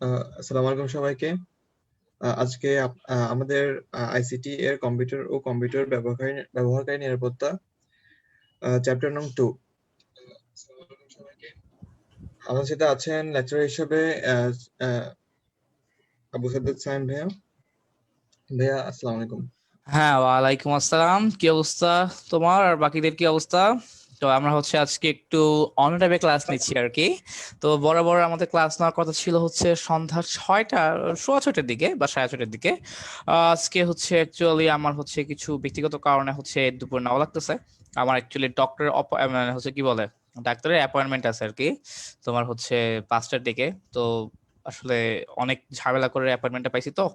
আসসালামু আলাইকুম সবাইকে। আজকে আমাদের আইসিটি এর কম্পিউটার ও কম্পিউটার ব্যবহারকারী নিরাপত্তা চ্যাপ্টার নং 2। আমাদের সাথে আছেন লেকচারার হিসেবে আহ, আহ, আবু সাদ্দাত সাইম ভাইয়া। ভাইয়া আসসালামু আলাইকুম। হ্যাঁ, ওয়ালাইকুম আসসালাম। কি অবস্থা তোমার আর বাকিদের কি অবস্থা? তো আমরা আজকে একটু অন্য টাইপের ক্লাস নিচ্ছি আর কি। তো বরাবর আমাদের ক্লাস নেওয়ার কথা ছিল সন্ধ্যা 6টা, সোয়া 6টার দিকে বা সাড়ে 6টার দিকে। আজকে অ্যাকচুয়ালি আমার কিছু ব্যক্তিগত কারণে দুপুর নেওয়া লাগতেছে। আমার অ্যাকচুয়ালি ডক্টরের মানে কি বলে, ডাক্তারের অ্যাপয়েন্টমেন্ট আছে আর কি। তোমার 5টার দিকে। তো আসলে অনেক ঝামেলা করে অ্যাপয়েন্টমেন্টটা পাইছি। তো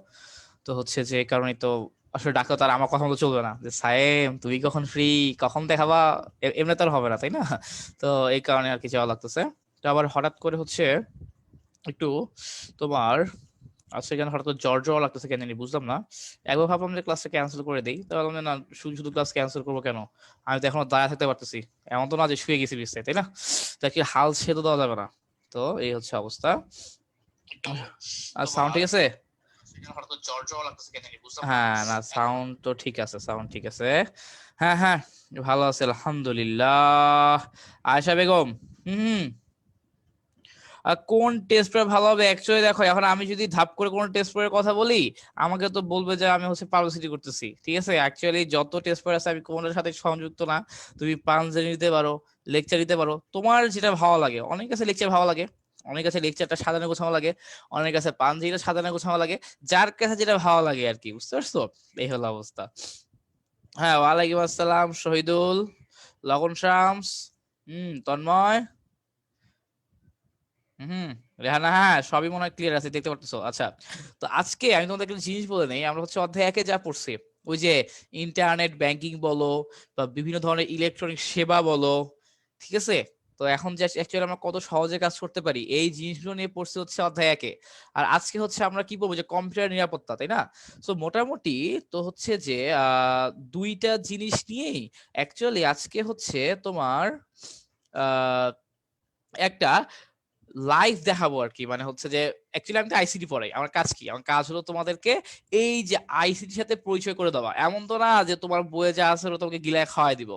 তো যে কারণে তো আসলে ডাক্তার তার আমার কথা মতো চলবে না যে সায়েম তুমি কখন ফ্রি, কখন দেখাবা। এমনি তো আর হবে না, তাই না? তো এই কারণে আর কি যাওয়া লাগতেছে। তো আবার হঠাৎ করে একটু তোমার আজকে কেন হঠাৎ করে জ্বর জ্বর লাগতেছে কেন জানি বুঝলাম না। একবার ভাবলাম যে ক্লাসটা ক্যান্সেল করে দিই, তো ভাবলাম যে না, শুধু শুধু ক্লাস ক্যান্সেল করবো কেন? আমি তো এখনো দাঁড়ায় থাকতে পারতেছি। এমন তো না যে শুয়ে গেছি বিছানায়, তাই না? তো কি হাল ছেড়ে দেওয়া যাবে না। তো এই অবস্থা। আর সাউন্ড ঠিক আছে? হ্যাঁ, না সাউন্ড তো ঠিক আছে, সাউন্ড ঠিক আছে। হ্যাঁ হ্যাঁ, ভালো আছে আলহামদুলিল্লাহ। আয়েশা বেগম, হুম। আর কোন টেস্ট পেপার ভালো হবে অ্যাকচুয়ালি দেখো, এখন আমি যদি ধাপ করে কোন টেস্ট পেপারের কথা বলি, আমাকে তো বলবে যে আমি পাবলিসিটি করতেছি। ঠিক আছে, অ্যাকচুয়ালি যত টেস্ট পেপার আছে আমি কোনটার সাথে সংযুক্ত না। তুমি পাঞ্জেরি নিতে পারো, লেকচার দিতে পারো, তোমার যেটা ভালো লাগে। অনেক কাছে লেকচার ভালো লাগে, অনেক কাছে লেকচারটা সাজানো গোছানো লাগে, অনেক কাছে পাঞ্জেরিটা সাজানো গোছানো লাগে। যার কাছে যেটা ভালো লাগে আর কি, বুঝতে পারছো? এই হলো অবস্থা। হ্যাঁ, ওয়ালাইকুম আসসালাম শহীদুল, লগন শামস, তন্ময়, হুম, রেহানা। হ্যাঁ, সবই মনে হয় ক্লিয়ার আছে, দেখতে পারতেছো। আচ্ছা, তো আজকে আমি তোমাদের একটা জিনিস বলে নেই। আমরা অধ্যায় 1-এ যা পড়ছি, ওই যে ইন্টারনেট ব্যাংকিং বলো বা বিভিন্ন ধরনের ইলেকট্রনিক সেবা বলো, ঠিক আছে? তো এখন যে অ্যাকচুয়ালি আমরা কত সহজে কাজ করতে পারি, এই জিনিসগুলো নিয়ে পড়ছি অধ্যায় 1-এ। আর আজকে আমরা কি বলবো, যে কম্পিউটার নিরাপত্তা, তাই না? তো মোটামুটি তো যে দুইটা জিনিস নিয়েই অ্যাকচুয়ালি আজকে তোমার আহ একটা লাইভ দেখাবো আর কি। মানে যে অ্যাকচুয়ালি আমি তো আইসিটি পড়াই, আমার কাজ কি? আমার কাজ হলো তোমাদেরকে এই যে আইসিটির সাথে পরিচয় করে দেওয়া। এমন তো না যে তোমার বইয়ে যা আছে ওটা তোমাকে গিলায় খাওয়াই দিব।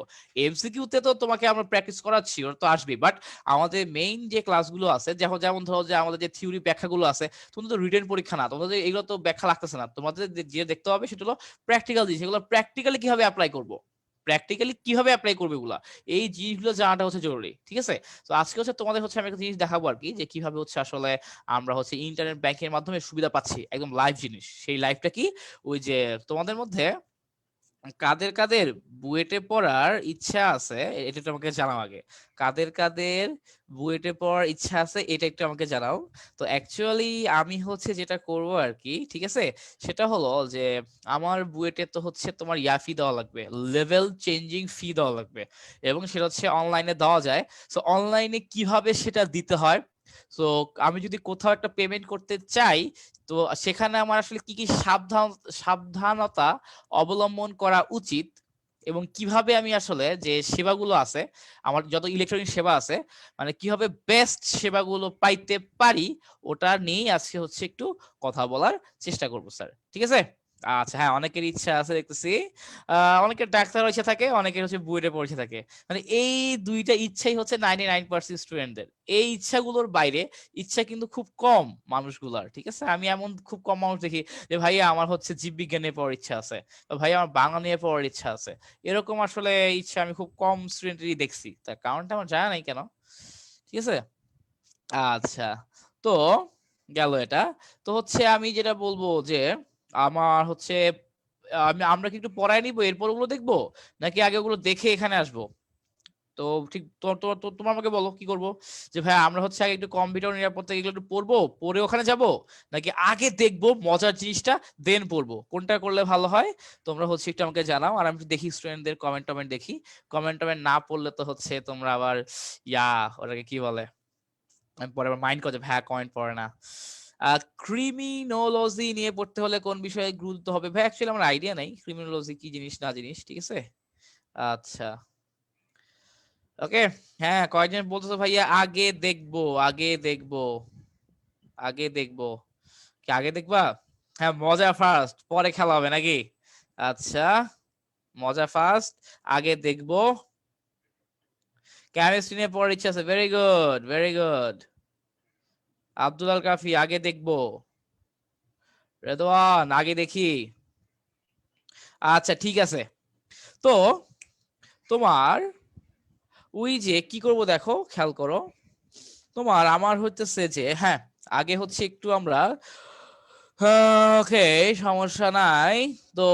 এমসিকিউ তে তো তোমাকে আমরা প্র্যাকটিস করাচ্ছি, ওটা তো আসবেই। বাট আমাদের মেইন যে ক্লাসগুলো আছে, যেমন যেমন ধরো যে আমাদের যে থিওরি ব্যাখ্যাগুলো আছে, তোমাদের তো রিটেন পরীক্ষা না, তোমাদের এগুলো তো ব্যাখ্যা লাগতেছে না। তোমাদের যে দেখতে হবে সেটা হলো প্র্যাকটিক্যাল জিনিস। এগুলো প্র্যাকটিক্যালি কিভাবে অ্যাপ্লাই করবো, প্র্যাকটিক্যালি কিভাবে অ্যাপ্লাই করবে এগুলা, এই জিনিসগুলো জানাটা জরুরি। ঠিক আছে? তো আজকে তোমাদের আমি একটা জিনিস দেখাবো আর কি, যে কিভাবে আসলে আমরা ইন্টারনেট ব্যাংকের মাধ্যমে সুবিধা পাচ্ছি, একদম লাইভ জিনিস। সেই লাইভটা কি, ওই যে তোমাদের মধ্যে কাদের কাদের বুয়েটে পড়ার ইচ্ছা আছে এটা একটু আমাকে জানাও আগে। কাদের কাদের বুয়েটে পড়ার ইচ্ছা আছে এটা একটু আমাকে জানাও। তো অ্যাকচুয়ালি আমি যেটা করব আর কি, ঠিক আছে, সেটা হলো যে আমার বুয়েটে তো তোমার ফি দেওয়া লাগবে, লেভেল চেঞ্জিং ফি দেওয়া লাগবে। এবং সেটা অনলাইনে দেওয়া যায়। তো অনলাইনে কিভাবে সেটা দিতে হয়, তো আমি যদি কোথাও একটা পেমেন্ট করতে চাই, তো সেখানে আমার আসলে কি কি সাবধানতা অবলম্বন করা উচিত, এবং কিভাবে আমি আসলে যে সেবাগুলো আছে, আমার যত ইলেকট্রনিক সেবা আছে, মানে কিভাবে বেস্ট সেবাগুলো পাইতে পারি, ওটা নিয়ে আজকে একটু কথা বলার চেষ্টা করব স্যার। ঠিক আছে? আচ্ছা, হ্যাঁ, অনেকের ইচ্ছা আছে দেখতেছি। অনেকের ডাক্তার ইচ্ছা থাকে, অনেকের বুয়েটে পড়ে থাকে। মানে এই দুইটা ইচ্ছাই 99% স্টুডেন্টদের। এই ইচ্ছাগুলোর বাইরে ইচ্ছা কিন্তু খুব কম মানুষগুলার। ঠিক আছে, আমি এমন খুব কম মানুষ দেখি যে ভাইয়া আমার জীববিজ্ঞানে পড়ার ইচ্ছা আছে, বা ভাইয়া আমার বাংলা নিয়ে পড়ার ইচ্ছা আছে। এরকম আসলে ইচ্ছা আমি খুব কম স্টুডেন্টেরই দেখছি। তার কারণটা আমার জানা নাই কেন। ঠিক আছে? আচ্ছা, তো গেল এটা। তো আমি যেটা বলবো যে আমার আমরা কি একটু পড়ায় নিবো, এরপর ওগুলো দেখবো, নাকি আগে ওগুলো দেখে এখানে আসবো? তো ঠিক তোমার আমাকে বলো কি করব, যে ভাই আমরা আগে একটু কম্পিউটার নিরাপত্তা এগুলো একটু পড়বো, পড়ে ওখানে যাব, নাকি আগে দেখবো মজার জিনিসটা দেন পড়বো, কোনটা করলে ভালো হয়? তোমরা একটু আমাকে জানাও। আর আমি একটু দেখি স্টুডেন্টদের কমেন্ট টমেন্ট দেখি। কমেন্ট টমেন্ট না পড়লে তো তোমরা আবার ইয়া ওটাকে কি বলে, আমি পরে আবার মাইন্ড করছে ভাই কমেন্ট পড়ে না। ক্রিমিনোলজি নিয়ে পড়তে হলে কোন বিষয়ে গুরুত্ব হবে ভাই? অ্যাকচুয়ালি আমার আইডিয়া নাই ক্রিমিনোলজি কি জিনিস না জিনিস। ঠিক আছে, আচ্ছা, ওকে। হ্যাঁ, কয়েকজন বলতেছো ভাইয়া আগে দেখবো, আগে দেখবো, আগে দেখবো। কি আগে দেখবা? হ্যাঁ, মজা ফার্স্ট, পরে খেলা হবে নাকি? আচ্ছা, মজা ফার্স্ট, আগে দেখবো। কেমিস্ট্রি নিয়ে পড়ার ইচ্ছা আছে, very good, very good. Abdul Al Kafi, আগে দেখবো। রেদওয়ান, আগে দেখি। আচ্ছা ঠিক আছে। তো তোমার ওই যে কি করব দেখো, খেয়াল করো। তোমার আমার হইতেছে যে হ্যাঁ, আগে হচ্ছে একটু আমরা, ওকে, সমস্যা নাই। তো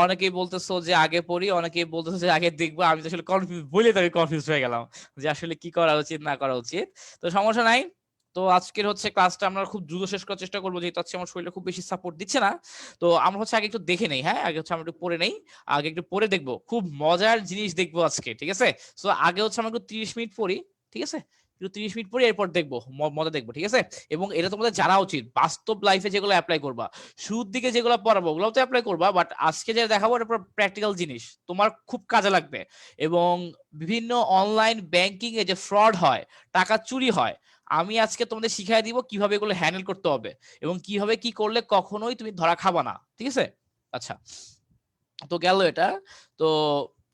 অনেকেই বলতেছো যে আগে পড়ি, অনেকেই বলতেছো যে আগে দেখবো। আমি তো আসলে কনফিউজ, বলে তো আমি কনফিউজ হয়ে গেলাম যে আসলে কি করা উচিত না করা উচিত। তো সমস্যা নাই। তো আজকের হচ্ছে ক্লাসটা আমরা খুব দ্রুত শেষ করার চেষ্টা করবো, যেহেতু হচ্ছে আমার শরীরে খুব বেশি সাপোর্ট দিচ্ছে না। তো আমরা হচ্ছে আগে একটু দেখে নেই, হ্যাঁ, আগে হচ্ছে আমরা একটু পড়ে নেই। আগে একটু পড়ে দেখবো, খুব মজার জিনিস দেখবো আজকে, ঠিক আছে? তো আগে হচ্ছে আমরা একটু 30 মিনিট পড়ি, ঠিক আছে? একটু 30 মিনিট পরে এরপর দেখবো, মজা দেখবো, ঠিক আছে? এবং এটা তোমাদের জানা উচিত, বাস্তব লাইফে যেগুলো অ্যাপ্লাই করবা। শুরুর দিকে যেগুলো পড়াবো ওগুলো তো অ্যাপ্লাই করবা, বাট আজকে যে দেখাবো এটা পুরো প্র্যাকটিক্যাল জিনিস, তোমার খুব কাজে লাগবে। এবং বিভিন্ন অনলাইন ব্যাংকিং এ যে ফ্রড হয়, টাকা চুরি হয়, আমি আজকে তোমাদের শিখাই দিব কিভাবে এগুলো হ্যান্ডেল করতে হবে এবং কিভাবে কি করলে কখনোই তুমি ধরা খাবা না, ঠিক আছে? আচ্ছা, তো গেল এটা। তো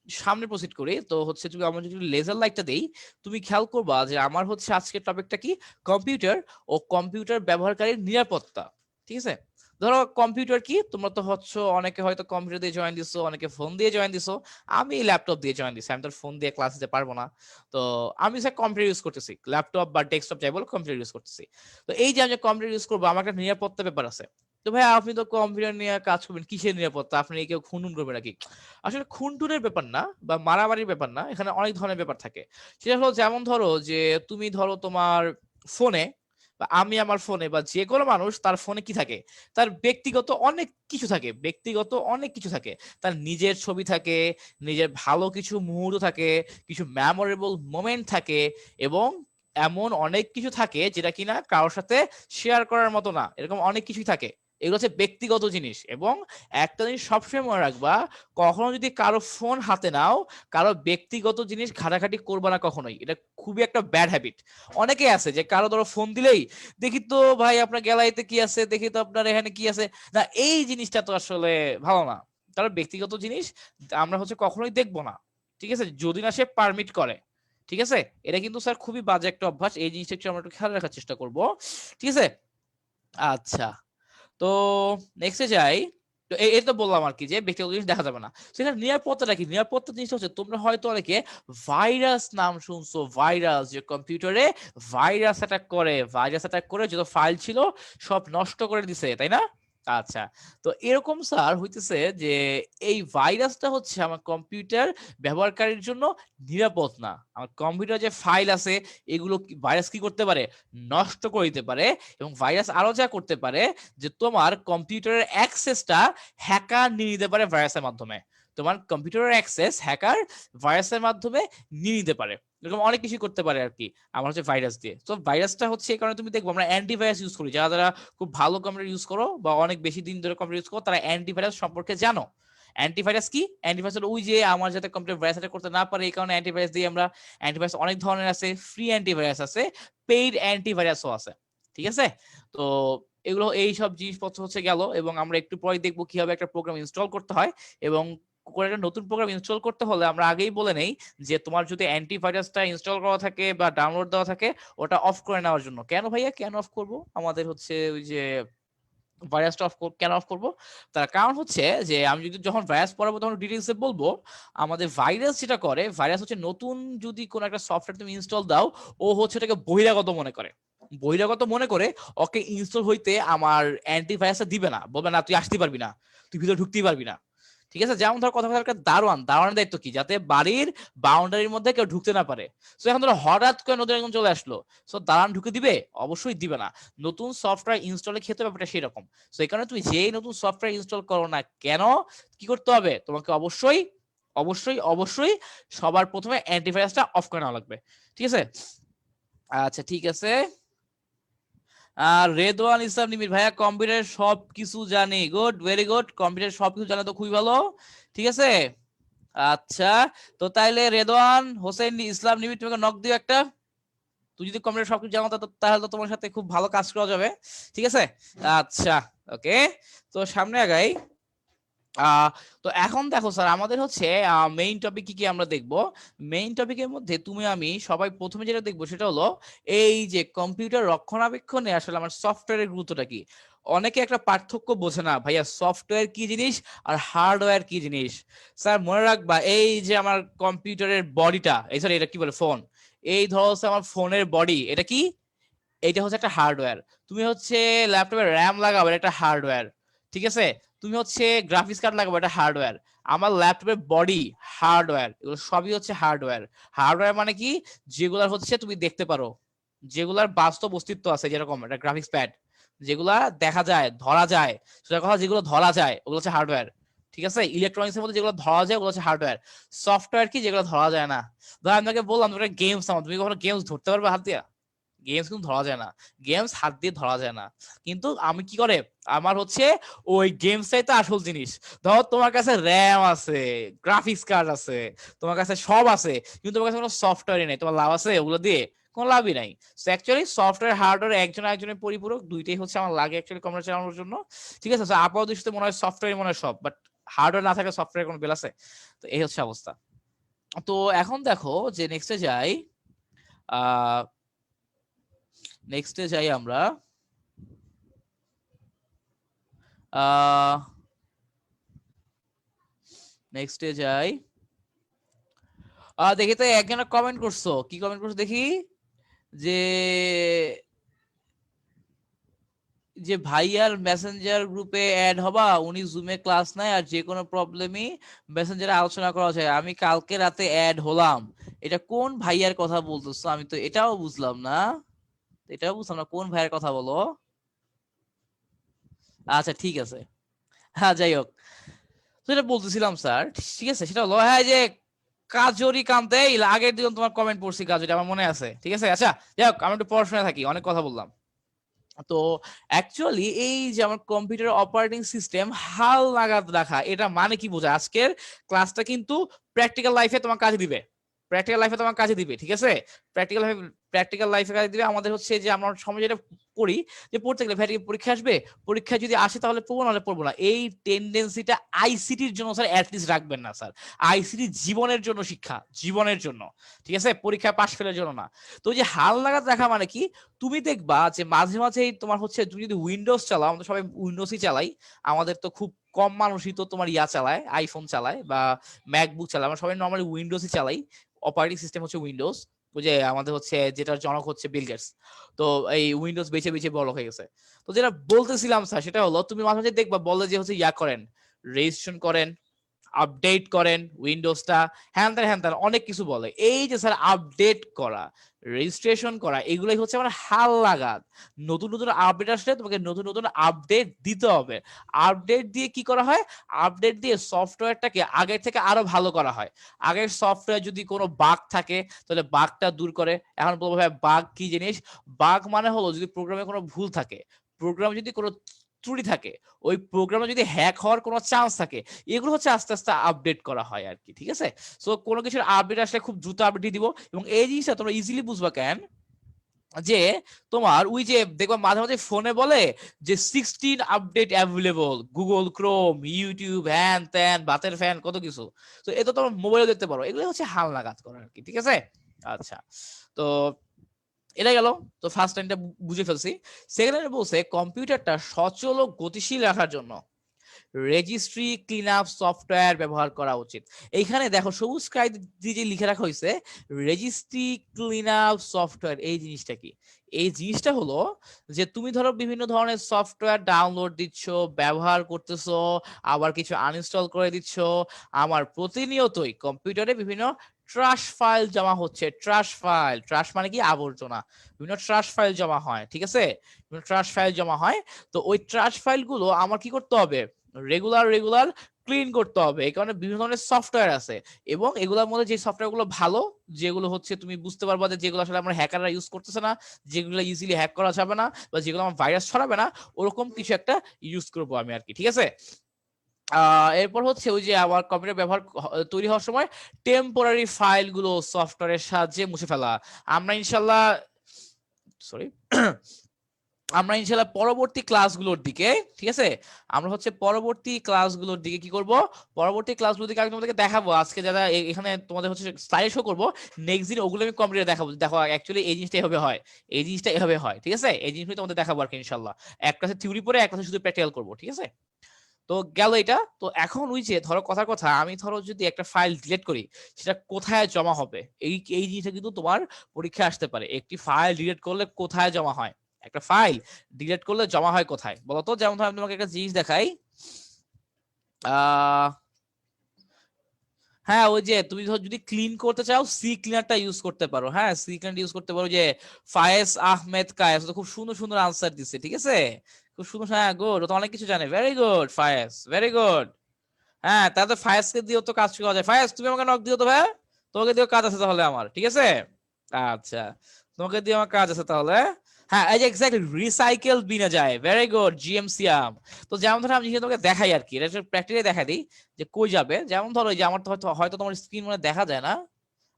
সামনে প্রসিড করি। তো হচ্ছে তুমি, আমরা যদি লেজার লাইটটা দেই, তুমি খেয়াল করবা যে আমার হচ্ছে আজকের টপিকটা কি, কম্পিউটার ও কম্পিউটার ব্যবহারকারীর নিরাপত্তা, ঠিক আছে? ধরো কম্পিউটার কি, তোমরা তো হচ্ছে অনেকে হয়তো কম্পিউটার দিয়ে জয়েন দিছো, অনেকে ফোন দিয়ে জয়েন দিছো। আমি ল্যাপটপ দিয়ে জয়েন দিছি, আমি তো ফোন দিয়ে ক্লাস দিতে পারবো না। তো আমি স্যার কম্পিউটার ইউজ করতেছি, ল্যাপটপ বা ডেস্কটপ যাই বলো, কম্পিউটার ইউজ করতেছি। তো এই যে আমি কম্পিউটার ইউজ করবো, আমার একটা নিরাপত্তা ব্যাপার আছে। তো ভাই আপনি তো কম্পিউটার নিয়ে কাজ করবেন, কিসের নিরাপত্তা? আপনি কেউ খুন করবে নাকি? আসলে খুনটুনের ব্যাপার না বা মারামারির ব্যাপার না, এখানে অনেক ধরনের ব্যাপার থাকে। সেটা হলো যেমন ধরো যে তুমি ধরো তোমার ফোনে, বা আমি আমার ফোনে, বা যে কোনো মানুষ তার ফোনে কি থাকে, তার ব্যক্তিগত অনেক কিছু থাকে, ব্যক্তিগত অনেক কিছু থাকে। তার নিজের ছবি থাকে, নিজের ভালো কিছু মুহূর্ত থাকে, কিছু মেমোরেবল মোমেন্ট থাকে, এবং এমন অনেক কিছু থাকে যেটা কিনা কারোর সাথে শেয়ার করার মতো না, এরকম অনেক কিছুই থাকে। এগুলো হচ্ছে ব্যক্তিগত জিনিস। এবং একটা জিনিস সবসময় মনে রাখবা, কখনো যদি কারো ফোন হাতে নাও, কারো ব্যক্তিগত জিনিস ঘাটাঘাটি করবা না কখনোই, এটা খুবই একটা ব্যাড হ্যাবিট। অনেকে আছে যে কারো ধরো ফোন দিলেই, দেখি তো ভাই আপনার গ্যালারিতে কি আছে, দেখি তো আপনার এখানে কি আছে, না এই জিনিসটা তো আসলে ভালো না। কারণ ব্যক্তিগত জিনিস আমরা হচ্ছে কখনোই দেখবো না, ঠিক আছে, যদি না সে পারমিট করে, ঠিক আছে? এটা কিন্তু স্যার খুবই বাজে একটা অভ্যাস, এই জিনিসটা একটু আমরা একটু খেয়াল রাখার চেষ্টা করব, ঠিক আছে? আচ্ছা, তো নেক্সটে যাই। তো এই তো বললাম আর কি যে ব্যক্তিগত জিনিস দেখা যাবে না। সেখানে নিরাপত্তাটা কি? নিরাপত্তা জিনিসটা হচ্ছে, তোমরা হয়তো অনেকে ভাইরাস নাম শুনছো, ভাইরাস, যে কম্পিউটারে ভাইরাস অ্যাটাক করে, ভাইরাস অ্যাটাক করে যত ফাইল ছিল সব নষ্ট করে দিছে, তাই না? আচ্ছা, তো এরকম স্যার হইতেছে যে এই ভাইরাসটা হচ্ছে আমার কম্পিউটার ব্যবহারকারীর জন্য নিরাপদ না। আমার কম্পিউটার যে ফাইল আছে, এগুলো ভাইরাস কি করতে পারে, নষ্ট করে দিতে পারে। এবং ভাইরাস আরো যা করতে পারে, যে তোমার কম্পিউটারের অ্যাক্সেসটা হ্যাকার নিয়ে নিতে পারে ভাইরাসের মাধ্যমে। তোমার কম্পিউটারের অ্যাক্সেস হ্যাকার ভাইরাসের মাধ্যমে নিয়ে নিতে পারে। এরকম অনেক কিছু করতে পারে আর কি আমার হচ্ছে ভাইরাস দিয়ে। তো ভাইরাসটা হচ্ছে এই কারণে তুমি দেখবো আমরা অ্যান্টিভাইরাস ইউজ করি, যারা যারা খুব ভালো কম্পিউটার ইউজ করো বা অনেক বেশি দিন ধরে কম্পিউটার ইউজ করো, তারা অ্যান্টিভাইরাস সম্পর্কে জানো। অ্যান্টিভাইরাস কি? অ্যান্টিভাইরাস হলো ওই যে আমার যাতে কম্পিউটার ভাইরাস অ্যাটাক করতে না পারে, এই কারণে অ্যান্টিভাইরাস দিই আমরা। অ্যান্টিভাইরাস অনেক ধরনের আছে, ফ্রি অ্যান্টিভাইরাস আছে, পেইড অ্যান্টিভাইরাসও আছে, ঠিক আছে? তো এগুলো, এই সব জিনিসপত্র হচ্ছে গেল। এবং আমরা একটু পরে দেখবো কিভাবে একটা প্রোগ্রাম ইনস্টল করতে হয়। এবং কোনো একটা নতুন প্রোগ্রাম ইনস্টল করতে হলে আমরা আগেই বলে নেই যে তোমার যদি অ্যান্টিভাইরাসটা ইনস্টল করা থাকে বা ডাউনলোড দেওয়া থাকে, ওটা অফ করে নেওয়ার জন্য। কেন ভাইয়া, কেন অফ করব? আমাদের হচ্ছে ওই যে ভাইরাসটা কেন অফ করব? তার কারণ হচ্ছে যে আমি যদি যখন ভাইরাস পড়াবো তখন ডিটেইলসে বলবো। আমাদের ভাইরাস যেটা করে, ভাইরাস হচ্ছে নতুন যদি কোনো একটা সফটওয়্যার তুমি ইনস্টল দাও, ও হচ্ছে এটাকে বহিরাগত মনে করে। বহিরাগত মনে করে ওকে ইনস্টল হইতে আমার অ্যান্টিভাইরাসটা দিবে না, বলবে না তুই আসতে পারবি না, তুই ভিতরে ঢুকতেই পারবি না, ঠিক আছে? যেমন ধর কথা কথা দারোয়ানের দায়িত্ব কি, যাতে বাড়ির বাউন্ডারির মধ্যে কেউ ঢুকতে না পারে। তো এখন ধরো হঠাৎ করে নতুন একজন চলে আসলো, তো দারোয়ান ঢুকে দিবে? অবশ্যই দিবে না। নতুন সফটওয়্যার ইনস্টলের ক্ষেত্রে ব্যাপারটা সেই রকম। তো এই কারণে তুমি যেই নতুন সফটওয়্যার ইনস্টল করো না কেন, কি করতে হবে তোমাকে? অবশ্যই অবশ্যই অবশ্যই সবার প্রথমে অ্যান্টিভাইরাসটা অফ করে নেওয়া লাগবে, ঠিক আছে? আচ্ছা ঠিক আছে। আর রেদওয়ান ইসলাম নিবিড়, ভাইয়া কম্পিউটারের সবকিছু জানি, গুড, ভেরি গুড, কম্পিউটারের সবকিছু জানা তো খুবই ভালো, ঠিক আছে? আচ্ছা, তো তাইলে রেদওয়ান হোসেন ইসলাম নিবিড়, তোমাকে নক দিও একটা। তুই যদি কম্পিউটার সবকিছু জানো তাহলে তো তোমার সাথে খুব ভালো কাজ করা যাবে, ঠিক আছে? আচ্ছা, ওকে, তো সামনে আগাই। আহ তো এখন দেখো স্যার, আমাদের হচ্ছে মেইন টপিক কি কি আমরা দেখবো। মেইন টপিকের মধ্যে তুমি আমি সবাই প্রথমে যেটা দেখবো সেটা হলো এই যে কম্পিউটার রক্ষণাবেক্ষণে আসলে আমার সফটওয়্যারের গুরুত্বটা কি। অনেকে একটা পার্থক্য বোঝে না ভাইয়া, সফটওয়্যার কি জিনিস আর হার্ডওয়্যার কি জিনিস। স্যার মনে রাখবা, এই যে আমার কম্পিউটারের বডিটা, এই সরি এটা কি বলে, ফোন, এই ধরো হচ্ছে আমার ফোনের বডি, এটা কি, এইটা হচ্ছে একটা হার্ডওয়্যার। তুমি হচ্ছে ল্যাপটপে র্যাম লাগাবে, এটা একটা হার্ডওয়্যার, ঠিক আছে? তুমি হচ্ছে গ্রাফিক্স কার্ড লাগাবে, এটা হার্ডওয়্যার। আমার ল্যাপটপের বডি হার্ডওয়্যার, এগুলো সবই হচ্ছে হার্ডওয়্যার। হার্ডওয়্যার মানে কি, যেগুলার হচ্ছে তুমি দেখতে পারো, যেগুলার বাস্তব অস্তিত্ব আছে, যেরকম একটা গ্রাফিক্স প্যাড, যেগুলা দেখা যায়, ধরা যায়, সেটা কথা, যেগুলো ধরা যায় ওগুলো হচ্ছে হার্ডওয়্যার, ঠিক আছে? ইলেকট্রনিক্স এর মধ্যে যেগুলো ধরা যায় ওগুলো হচ্ছে হার্ডওয়্যার। সফটওয়্যার কি, যেগুলো ধরা যায় না। ধর আমি তোমাকে বললাম তুমি গেমস, তুমি কখনো গেমস ধরতে পারবে হাত দিয়া? গেমস কিন্তু ধরা যায় না, গেমস হাত দিয়ে ধরা যায় না। কিন্তু আমি কি করে, আমার হচ্ছে ওই গেমসটাই তো আসল জিনিস। ধরো তোমার কাছে র্যাম আছে, গ্রাফিক্স কার্ড আছে, তোমার কাছে সব আছে, কিন্তু তোমার কাছে কোনো সফটওয়্যারই নেই, তোমার লাভ আছে ওগুলো দিয়ে? কোনো লাভই নাই। সো অ্যাকচুয়ালি সফটওয়্যার হার্ডওয়্যার একজন একজনের পরিপূরক, দুইটাই হচ্ছে আমার লাগে অ্যাকচুয়ালি কম্পিউটার চালানোর জন্য, ঠিক আছে? সো আপাতত দৃষ্টিতে মনে হয় সফটওয়্যার মনে হয় সব, বাট হার্ডওয়্যার না থাকলে সফটওয়্যার কোনো বেল আছে? তো এই হচ্ছে অবস্থা। তো এখন দেখো যে নেক্সটে যাই, আহ নেক্সটে যাই আমরা। নেক্সটে যাই। দেখি তো একজনের কমেন্ট করছো, কি কমেন্ট করছো দেখি, যে যে ভাইয়ার মেসেঞ্জার গ্রুপে অ্যাড হবা, উনি জুমে ক্লাস নেয় আর যে কোনো প্রবলেমই মেসেঞ্জারে আলোচনা করা যায়। আমি কালকে রাতে অ্যাড হলাম। এটা কোন ভাইয়ার কথা বলতেছো? আমি তো এটাও বুঝলাম না, কোন ভাইয়ার কথা বলো। আচ্ছা ঠিক আছে, হ্যাঁ যাই হোক, তো এটা বলতেছিলাম স্যার, ঠিক আছে, সেটা হলো হ্যাঁ যে কাজরি কান্তে, এই আগের দিন তোমার কমেন্ট পড়ছি কাজরি, আমার মনে আছে, ঠিক আছে? আচ্ছা যাই হোক, আমি একটু পড়াশোনায় থাকি, অনেক কথা বললাম। তো অ্যাকচুয়ালি এই যে আমার কম্পিউটার অপারেটিং সিস্টেম হাল নাগাদ রাখা, এটা মানে কি বোঝায়? আজকের ক্লাসটা কিন্তু প্র্যাকটিক্যাল লাইফে তোমার কাজে দিবে, ঠিক আছে? প্র্যাকটিক্যাল লাইফে, কাজে দিবে। আমাদের হচ্ছে যে আমরা সময় যেটা করি, যে পড়তে গেলে ভাই পরীক্ষা আসবে, পরীক্ষা যদি আসে তাহলে পড়বো, নাহলে পড়বো না, এই টেন্ডেন্সিটা আইসিটির জন্য স্যার অ্যাটলিস্ট রাখবেন না স্যার। আইসিটি জীবনের জন্য শিক্ষা, জীবনের জন্য, ঠিক আছে? পরীক্ষা পাশ ফেলের জন্য না। তো যে হাল নাগাদ রাখা মানে কি, তুমি দেখবা যে মাঝে মাঝেই তোমার হচ্ছে, তুমি যদি উইন্ডোজ চালাও, আমরা সবাই উইন্ডোজই চালাই, আমাদের তো খুব কম মানুষই তো তোমার ইয়া চালায়, আইফোন চালায় বা ম্যাকবুক চালায়, আমরা সবাই নর্মালি উইন্ডোজই চালাই। অপারেটিং সিস্টেম হচ্ছে উইন্ডোজ, ওই যে আমাদের হচ্ছে যেটার জনক হচ্ছে বিল গেটস। তো এই উইন্ডোজ বেছে বেছে বড় হয়ে গেছে। তো যেটা বলতেছিলাম স্যার, সেটা হলো তুমি মাঝে মাঝে দেখবা বলে যে হচ্ছে ইয়া করেন, রেজিস্ট্রেশন করেন, আপডেট করেন উইন্ডোজটা, হ্যান ত্যান হ্যান ত্যান অনেক কিছু বলে। এই যে স্যার আপডেট করা, রেজিস্ট্রেশন করা, এগুলোই হচ্ছে আমার হাল লাগাত। নতুন নতুন আপডেট আসলে তোমাকে নতুন নতুন আপডেট দিতে হবে। আপডেট দিয়ে কি করা হয়, আপডেট দিয়ে সফটওয়্যারটাকে আগের থেকে আরো ভালো করা হয়। আগের সফটওয়্যার যদি কোনো বাগ থাকে তাহলে বাগটা দূর করে। এখন বলবো ভাই বাগ কি জিনিস? বাগ মানে হলো যদি প্রোগ্রামে কোনো ভুল থাকে, প্রোগ্রামে যদি কোনো ত্রুটি থাকে, ওই প্রোগ্রামে যদি হ্যাক হওয়ার কোনো চান্স থাকে, এগুলো হচ্ছে আস্তে আস্তে আপডেট করা হয় আর কি, ঠিক আছে? সো কোনো কিছুর আপডেট আসলে খুব দ্রুত আপডেট দিব, এবং এই জিনিসটা তোমরা ইজিলি বুঝবা কেন, যে তোমার ওই যে দেখবা মাঝে মাঝে ফোনে বলে যে 16 update available, Google Chrome, YouTube, হ্যান ত্যান বাতের ফ্যান, কত কিছু। তো এটা তোমার মোবাইলে দেখতে পারো, এগুলো হচ্ছে হালনাগাদ করা আর কি, ঠিক আছে? আচ্ছা, তো এটা গেল। তো ফার্স্ট লাইনটা বুঝে ফেলছি। সেকেন্ড লাইনে বলছে কম্পিউটারটা সচল ও গতিশীল রাখার জন্য রেজিস্ট্রি ক্লিন আপ সফটওয়্যার ব্যবহার করা উচিত। এইখানে দেখো সবুজ কালি দিয়ে যে লিখে রাখা হয়েছে রেজিস্ট্রি ক্লিন আপ সফটওয়্যার, এই জিনিসটা কি? এই জিনিসটা হলো যে তুমি ধরো বিভিন্ন ধরনের সফটওয়্যার ডাউনলোড দিচ্ছ, ব্যবহার করতেছো, আবার কিছু আনইনস্টল করে দিচ্ছ। আমার প্রতিনিয়তই কম্পিউটারে বিভিন্ন ট্রাশ ফাইল জমা হচ্ছে। ট্রাশ ফাইল, ট্রাশ মানে কি, আবর্জনা। বিভিন্ন ট্রাশ ফাইল জমা হয়, ঠিক আছে? বিভিন্ন ট্রাশ ফাইল জমা হয়। তো ওই ট্রাশ ফাইলগুলো আমার কি করতে হবে, রেগুলার রেগুলার ক্লিন করতে হবে। এই কারণে বিভিন্ন ধরনের সফটওয়্যার আছে, এবং এগুলোর মধ্যে যে সফটওয়্যার গুলো ভালো, যেগুলো হচ্ছে তুমি বুঝতে পারবা যে যেগুলো আসলে আমরা হ্যাকাররা ইউজ করতেছে না, যেগুলো ইজিলি হ্যাক করা যাবে না, বা যেগুলো আমার ভাইরাস ছড়াবে না, ওরকম কিছু একটা ইউজ করবো আমি আর কি, ঠিক আছে? এরপর হচ্ছে ওই যে আমার কম্পিউটার ব্যবহার তৈরি হওয়ার সময় টেম্পোরারি ফাইল গুলো সফটওয়্যারের সাহায্যে মুছে ফেলা। আমরা ইনশাল্লাহ সরি আমরা ইনশাআল্লাহ পরবর্তী ক্লাসগুলোর দিকে, ঠিক আছে, আমরা হচ্ছে পরবর্তী ক্লাসগুলোর দিকে কি করব, পরবর্তী ক্লাসগুলোর দিকে আমি তোমাদেরকে দেখাবো। আজকে যারা এখানে তোমাদের হচ্ছে স্লাইড শো করবো, নেক্সট দিন ওগুলো আমি কমপ্লিট দেখাবো। দেখো অ্যাকচুয়ালি এই জিনিসটা এভাবে হয়, এই জিনিসটা এভাবে হয়, ঠিক আছে, এই জিনিসগুলো তোমাদের দেখাবো আর কি ইনশাআল্লাহ। এক ক্লাসে থিওরি পরে এক ক্লাসে শুধু প্র্যাকটিক্যাল করবো, ঠিক আছে। তো গেল এটা। তো এখন ওই যে ধরো কথার কথা, আমি ধরো যদি একটা ফাইল ডিলিট করি, সেটা কোথায় জমা হবে, এই এই জিনিসটা কিন্তু তোমার পরীক্ষায় আসতে পারে। একটি ফাইল ডিলিট করলে কোথায় জমা হয়, একটা ফাইল ডিলিট করলে জমা হয় কোথায় বলতো? যেমন ধরো আমি তোমাকে একটা জিনিস দেখাই, আহ হ্যাঁ, ওই যে তুমি যদি ক্লিন করতে চাও সি ক্লিনারটা ইউজ করতে পারো। হ্যাঁ, সি ক্লিনার ইউজ করতে পারো। যে ফায়েজ আহমেদ কায়েস তো খুব সুন্দর সুন্দর আনসার দিচ্ছে, ঠিক আছে, খুব সুন্দর। হ্যাঁ গুড, ও তো অনেক কিছু জানে। ভেরি গুড ফায়েজ, ভেরি গুড। হ্যাঁ, তাহলে ফায়েজকে দিয়েও তো কাজ করা যায়। ফায়েজ তুমি আমাকে নক দিও তো ভাই, তোমাকে দিয়েও কাজ আছে তাহলে আমার, ঠিক আছে। আচ্ছা, তোমাকে দিয়ে আমার কাজ আছে তাহলে। হ্যাঁ, এই যে এক্স্যাক্টলি রিসাইকেল বিনে যায়। Very good GMCM. তো যেমন ধরো আমি তোমাকে দেখাই আর কি, এটা প্র্যাকটিক্যালি দেখা দিই যে কই যাবে। যেমন ধরো এই যে আমার তো হয়তো হয়তো তোমার স্ক্রিন মানে দেখা যায় না।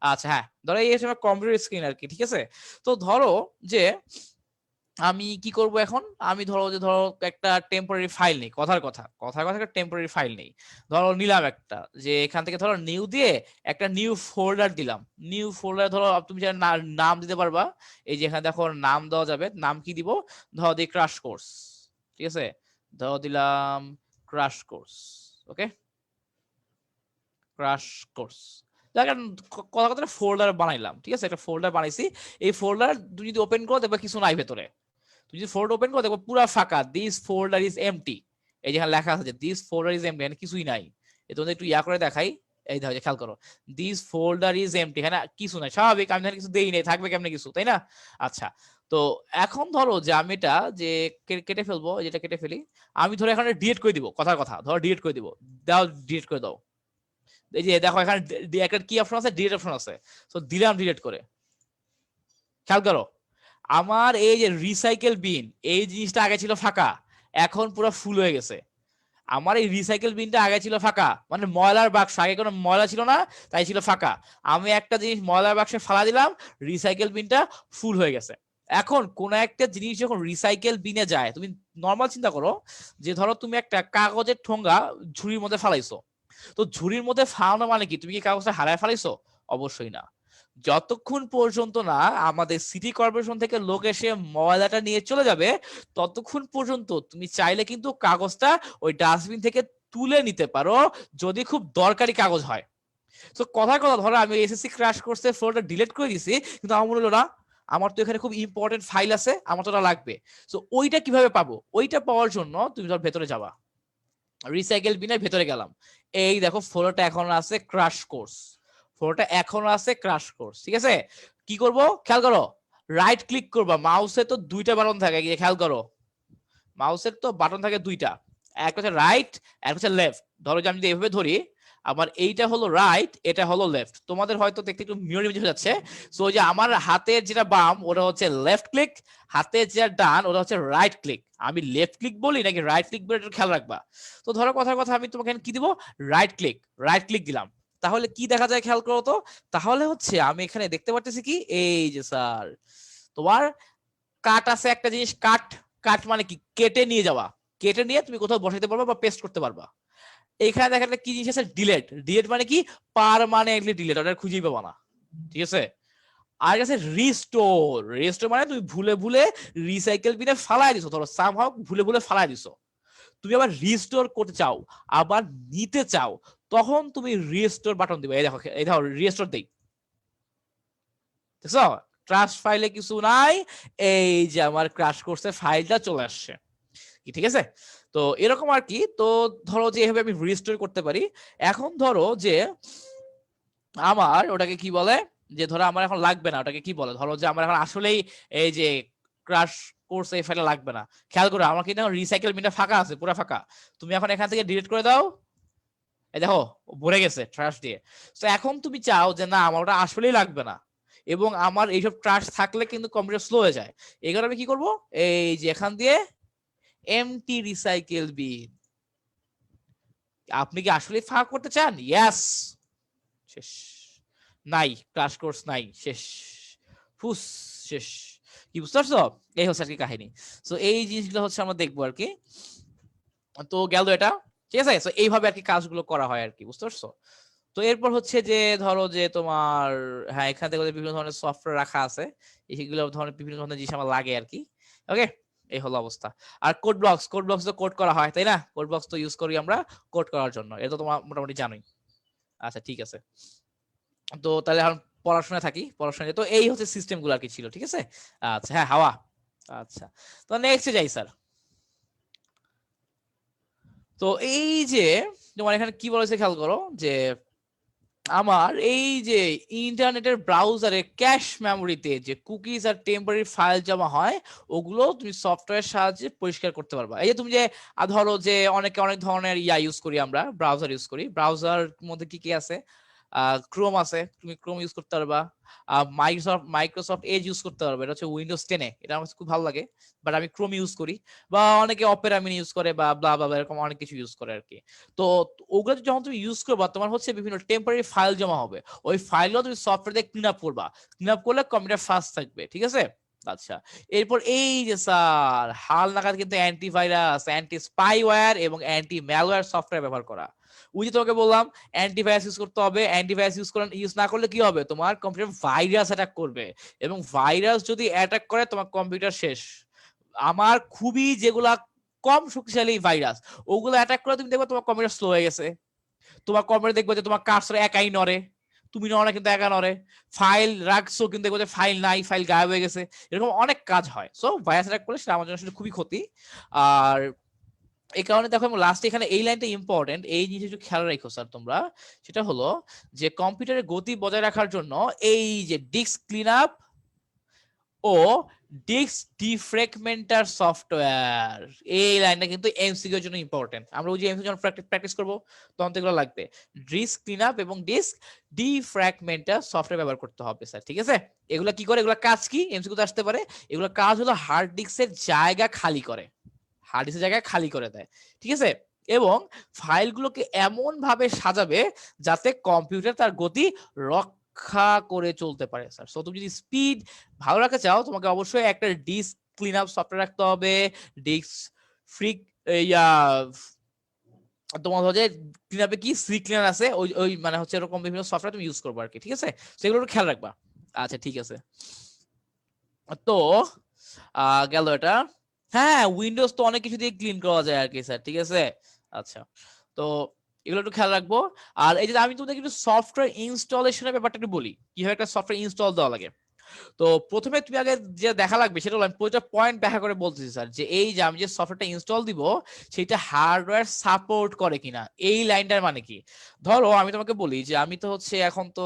আচ্ছা হ্যাঁ, ধরো এই হচ্ছে আমার কম্পিউটার স্ক্রিন আর কি, ঠিক আছে। তো ধরো যে আমি কি করব এখন, আমি ধরো যে ধরো একটা টেম্পোরারি ফাইল নেই, কথার কথা কথার কথা একটা টেম্পোরারি ফাইল নেই, ধরো নিলাম একটা, যে এখান থেকে ধরো নিউ দিয়ে একটা নিউ ফোল্ডার দিলাম। নিউ ফোল্ডার ধরো তুমি যে নাম দিতে পারবা, এই যে এখানে দেখো নাম দেওয়া যাবে। নাম কি দিব? ধরো দিই ক্রাশ কোর্স, ঠিক আছে, ধরো দিলাম ক্রাশ কোর্স। ওকে, ক্রাশ কোর্স। দেখেন কথা কথা ফোল্ডার বানাইলাম, ঠিক আছে, একটা ফোল্ডার বানাইছি। এই ফোল্ডার তুমি যদি ওপেন করো দেখবে কিছু নাই ভেতরে। তুমি যদি ফোল্ডার ওপেন করো দেখো পুরো ফাঁকা, দিস ফোল্ডার ইজ এমটি। এই যেখানে লেখা আছে দিস ফোল্ডার ইজ এমটি, এখানে কিছুই নাই। এই তোমাদের একটু ইয়া করে দেখাই, এই দেখো খেয়াল করো, দিস ফোল্ডার ইজ এমটি, এখানে কিছু নাই। স্বাভাবিক, আমি এখানে কিছু দেই নাই, থাকবে কেমনে কিছু, তাই না? আচ্ছা, তো এখন ধরো যে আমি এটা যে কেটে ফেলবো, যেটা কেটে ফেলি, আমি ধরো এখানে ডিলিট করে দিব, কথার কথা ধরো ডিলিট করে দিব। দাও, ডিলিট করে দাও। এই যে দেখো এখানে একটা কি অপশন আছে, ডিলিট অপশন আছে। তো দিলাম ডিলিট করে। খেয়াল করো, আমার এই যে রিসাইকেল বিন, এই জিনিসটা আগে ছিল ফাঁকা, এখন পুরো ফুল হয়ে গেছে। আমার এই রিসাইকেল বিনটা আগে ছিল ফাঁকা, মানে ময়লার বাক্স, আগে কোনো ময়লা ছিল না, তাই ছিল ফাঁকা। আমি একটা জিনিস ময়লার বাক্সে ফালা দিলাম, রিসাইকেল বিনটা ফুল হয়ে গেছে। এখন কোন একটা জিনিস যখন রিসাইকেল বিনে যায়, তুমি নর্মাল চিন্তা করো যে ধরো তুমি একটা কাগজের ঠোঙ্গা ঝুড়ির মধ্যে ফালাইছো। তো ঝুড়ির মধ্যে ফালানো মানে কি, তুমি কি কাগজটা হারায় ফালাইছো? অবশ্যই না। যতক্ষণ পর্যন্ত না আমাদের সিটি কর্পোরেশন থেকে লোক এসে ময়লাটা নিয়ে চলে যাবে, ততক্ষণ পর্যন্ত তুমি চাইলে কিন্তু কাগজটা ওই ডাস্টবিন থেকে তুলে নিতে পারো, যদি খুব দরকারি কাগজ হয়। তো কথার কথা ধরো আমি এসএসসি ক্র্যাশ কোর্সে ফোল্ডার ডিলিট করে দিছি, কিন্তু আমার মনে হলো না, আমার তো এখানে খুব ইম্পর্টেন্ট ফাইল আছে, আমার তো ওটা লাগবে। তো ওইটা কিভাবে পাবো? ওইটা পাওয়ার জন্য তুমি ধর ভেতরে যাবা, রিসাইকেল বিনের ভেতরে গেলাম, এই দেখো ফলোটা এখন আছে ক্রাশ কোর্স, ফলোটা এখন আছে ক্রাশ কোর্স, ঠিক আছে। কি করব খেয়াল করো, রাইট ক্লিক করবা, মাউসে তো দুইটা বাটন থাকে, খেয়াল করো, মাউসের তো বাটন থাকে দুইটা, এক হচ্ছে রাইট, এক হচ্ছে লেফট। ধরো যে আমি যদি এভাবে ধরি, আমার এইটা হলো রাইট, এটা হলো লেফট। তোমাদের হয়তো দেখতে একটু মিরর ইমেজ হয়ে যাচ্ছে। সো যে আমার হাতের যেটা বাম ওটা হচ্ছে লেফট ক্লিক, হাতের যেটা ডান ওটা হচ্ছে রাইট ক্লিক। আমি লেফট ক্লিক বলি নাকি রাইট ক্লিক বলি, এটা খেয়াল রাখবা। তো ধরো কথার কথা আমি তোমাকে কি দিব, রাইট ক্লিক, রাইট ক্লিক দিলাম। তাহলে কি দেখা যায় খেয়াল করো তো, তাহলে হচ্ছে আমি এখানে দেখতে পারতেছি কি, এই যে স্যার তোমার কাট আছে একটা জিনিস, কাট, কাট মানে কি, কেটে নিয়ে যাওয়া, কেটে নিয়ে তুমি কোথাও বসাইতে পারবা বা পেস্ট করতে পারবা। এখানে দেখা একটা কি জিনিস আছে, ডিলেট, ডিলেট মানে কি, পার্মানেন্টলি ডিলেট, ওটা খুঁজেই পাবা না, ঠিক আছে। আর আছে রিস্টোর, রিস্টোর মানে তুমি ভুলে ভুলে রিসাইকেল বিনে ফালাই দিছো, ধরো সামহাউ ভুলে ভুলে ফালাই দিছো, তুমি আবার রিস্টোর করতে চাও, আবার নিতে চাও, তখন তুমি রিস্টোর বাটন দিবে। এই দেখো, এই দেখো রিস্টোর দেই, দেখছো ট্রাশ ফাইলে কিছু নাই, এই যে আমার ক্রাশ কোর্সের ফাইলটা চলে আসছে, ঠিক আছে। তো এরকম আর কি। তো ধরো যে এভাবে আমি রিস্টোর করতে পারি। এখন ধরো যে আমার ওটাকে কি বলে, যে ধরো আমার এখন লাগবে না, ওটাকে কি বলে, ধরো যে আমার এখন আসলেই এই যে ক্রাশ কোর্স এই ফাইলটা লাগবে না। খেয়াল করো আমার কিন্তু রিসাইকেল বিনটা ফাঁকা আছে, পুরো ফাঁকা। তুমি এখন এখান থেকে ডিলিট করে দাও, এই দেখো ভরে গেছে ট্রাশ দিয়ে। তো এখন তুমি চাও যে না আমার ওটা আসলেই লাগবে না, এবং আমার এইসব ট্রাশ থাকলে কিন্তু কম্পিউটার স্লো হয়ে যায়। এই কারণে আমি কি করবো, এই যে এখান দিয়ে এমটি রিসাইকেল বিন, আপনি কি আসলে ফাঁকা করতে চান? ইয়েস, শেষ, নাই ক্রাশ কোর্স নাই, শেষ, ফুস, শেষ। কি বুঝতে পারছো? এই হচ্ছে আর কি কাহিনী। সো এই জিনিসগুলো হচ্ছে আমরা দেখবো আর কি। তো গেল এটা, ঠিক আছে। তো এইভাবে আর কি কাজগুলো করা হয় আর কি, বুঝতে পারছো? তো এরপর হচ্ছে যে ধরো যে তোমার, হ্যাঁ এখান থেকে বিভিন্ন ধরনের সফটওয়্যার রাখা আছে, এইগুলো ধরনের বিভিন্ন ধরনের জিনিস আমার লাগে আর কি। ওকে, এই হলো অবস্থা। আর কোড ব্লকস তো কোড করা হয় তাই না? কোড ব্লকস তো ইউজ করি আমরা কোড করার জন্য, এটা তো তোমার মোটামুটি জানোই। আচ্ছা ঠিক আছে, তো তাহলে এখন পড়াশোনায় থাকি, পড়াশোনায়। তো এই হচ্ছে সিস্টেম গুলো আর কি ছিল, ঠিক আছে। আচ্ছা হ্যাঁ হাওয়া। আচ্ছা, তো নেক্সটে যাই স্যার। তো এই যে তোমার এখানে কি বলেছে খেয়াল করো, যে আমার এই যে ইন্টারনেটের ব্রাউজারে ক্যাশ মেমোরিতে যে কুকিজ আর টেম্পোরারি ফাইল জমা হয়, ওগুলো তুমি সফটওয়্যার সাহায্যে পরিষ্কার করতে পারবা। এই যে তুমি যে ধরো যে অনেকে অনেক ধরনের ইউজ করি আমরা, ব্রাউজার ইউজ করি, ব্রাউজার মধ্যে কি কি আছে, ক্রোম আছে, তুমি ক্রোম ইউজ করতে পারবা। মাইক্রোসফট এজ ইউজ করতে পারবে, এটা হচ্ছে উইন্ডোজ 10-এ, এটা আমার কাছে খুব ভালো লাগে, বাট আমি ক্রোম ইউজ করি। বা অনেকে অপেরা মিনি ইউজ করে বা ব্লা ব্লা এরকম অনেক কিছু ইউজ করে আর কি। তো ওগুলো যখন তুমি ইউজ করবা, তোমার হচ্ছে বিভিন্ন টেম্পোরারি ফাইল জমা হবে, ওই ফাইলও তুমি সফটওয়্যার দিয়ে ক্লিন আপ করবা, ক্লিন আপ করলে কম্পিউটার ফাস্ট থাকবে, ঠিক আছে। আচ্ছা, এরপর এই যে স্যার হাল নাগাদ কিন্তু অ্যান্টিভাইরাস, অ্যান্টি স্পাইওয়্যার এবং অ্যান্টি ম্যালওয়্যার সফটওয়্যার ব্যবহার করা। ওই যে তোমাকে বললাম অ্যান্টিভাইরাস ইউজ করতে হবে, অ্যান্টিভাইরাস ইউজ না করলে কি হবে, তোমার কম্পিউটার ভাইরাস অ্যাটাক করবে, এবং ভাইরাস যদি অ্যাটাক করে তোমার কম্পিউটার শেষ। আমার খুবই যেগুলা কম শক্তিশালী ভাইরাস, ওগুলো অ্যাটাক করে তুমি দেখবে তোমার কম্পিউটার স্লো হয়ে গেছে, তোমার কম্পিউটার দেখবে যে তোমার কার্সর একাই নড়ে, তুমি নড়ে কিন্তু একা নড়ে, ফাইল রাখছো কিন্তু দেখবো যে ফাইল নাই, ফাইল গায়েব হয়ে গেছে, এরকম অনেক কাজ হয়। সো ভাইরাস অ্যাটাক করলে সেটা আমার জন্য আসলে খুবই ক্ষতি। আর এই কারণে দেখো লাস্ট এখানে এই লাইনটা ইম্পর্টেন্ট, এই জিনিস একটু খেয়াল রাখো স্যার তোমরা। সেটা হলো যে কম্পিউটারের গতি বজায় রাখার জন্য এই যে ডিস্ক ক্লিন আপ ও ডিস্ক ডিফ্র্যাগমেন্টার সফটওয়্যার, এই লাইনটা কিন্তু এমসিকিউ এর জন্য ইম্পর্টেন্ট। আমরা ওই যে এমসিকিউ যখন প্র্যাকটিস করব তখন তো এগুলো লাগবে। ডিস্ক ক্লিন আপ এবং ডিস্ক ডিফ্র্যাগমেন্টার সফটওয়্যার ব্যবহার করতে হবে স্যার, ঠিক আছে। এগুলা কি করে, এগুলা কাজ কি, এমসিকিউ তে আসতে পারে। এগুলা কাজ হলো হার্ড ডিস্কের জায়গা খালি করে, হার্ড ডিস্কের জায়গা খালি করে দেয়, ঠিক আছে। এবং ফাইলগুলোকে এমন ভাবে সাজাবে যাতে কম্পিউটার তার গতি রক্ষা করে চলতে পারে স্যার। সো তুমি যদি স্পিড ভালো রাখতে চাও, তোমাকে অবশ্যই একটা ডিস্ক ক্লিন আপ সফটওয়্যার রাখতে হবে, ডিস্ক ফ্রিক, ইয়া তোমার হচ্ছে ক্লিন আপে কি সি ক্লিনার আছে, ওই ওই মানে হচ্ছে এরকম বিভিন্ন সফটওয়্যার তুমি ইউজ করবে আর কি, ঠিক আছে। সেগুলো একটু খেয়াল রাখবা। আচ্ছা ঠিক আছে, তো গেল এটা। হ্যাঁ উইন্ডোজ তো অনেক কিছু দিয়ে ক্লিন করা যায় আর কি স্যার, ঠিক আছে। আচ্ছা, তো এগুলো একটু খেয়াল রাখবো। আর এই যে আমি তোমাদের একটু সফটওয়্যার ইনস্টলেশনের ব্যাপারটা একটু বলি, কিভাবে একটা সফটওয়্যার ইনস্টল দেওয়া লাগে। তো প্রথমে তুমি আগে যে দেখা লাগবে সেটা হলো, আমি পুরোটা পয়েন্ট ব্যাখ্যা করে বলতেছি স্যার, যে এই যে আমি যে সফটওয়্যারটা ইনস্টল দিব সেটা হার্ডওয়্যার সাপোর্ট করে কিনা, এই লাইনটার মানে কি। ধরো আমি তোমাকে বলি যে আমি তো হচ্ছে এখন তো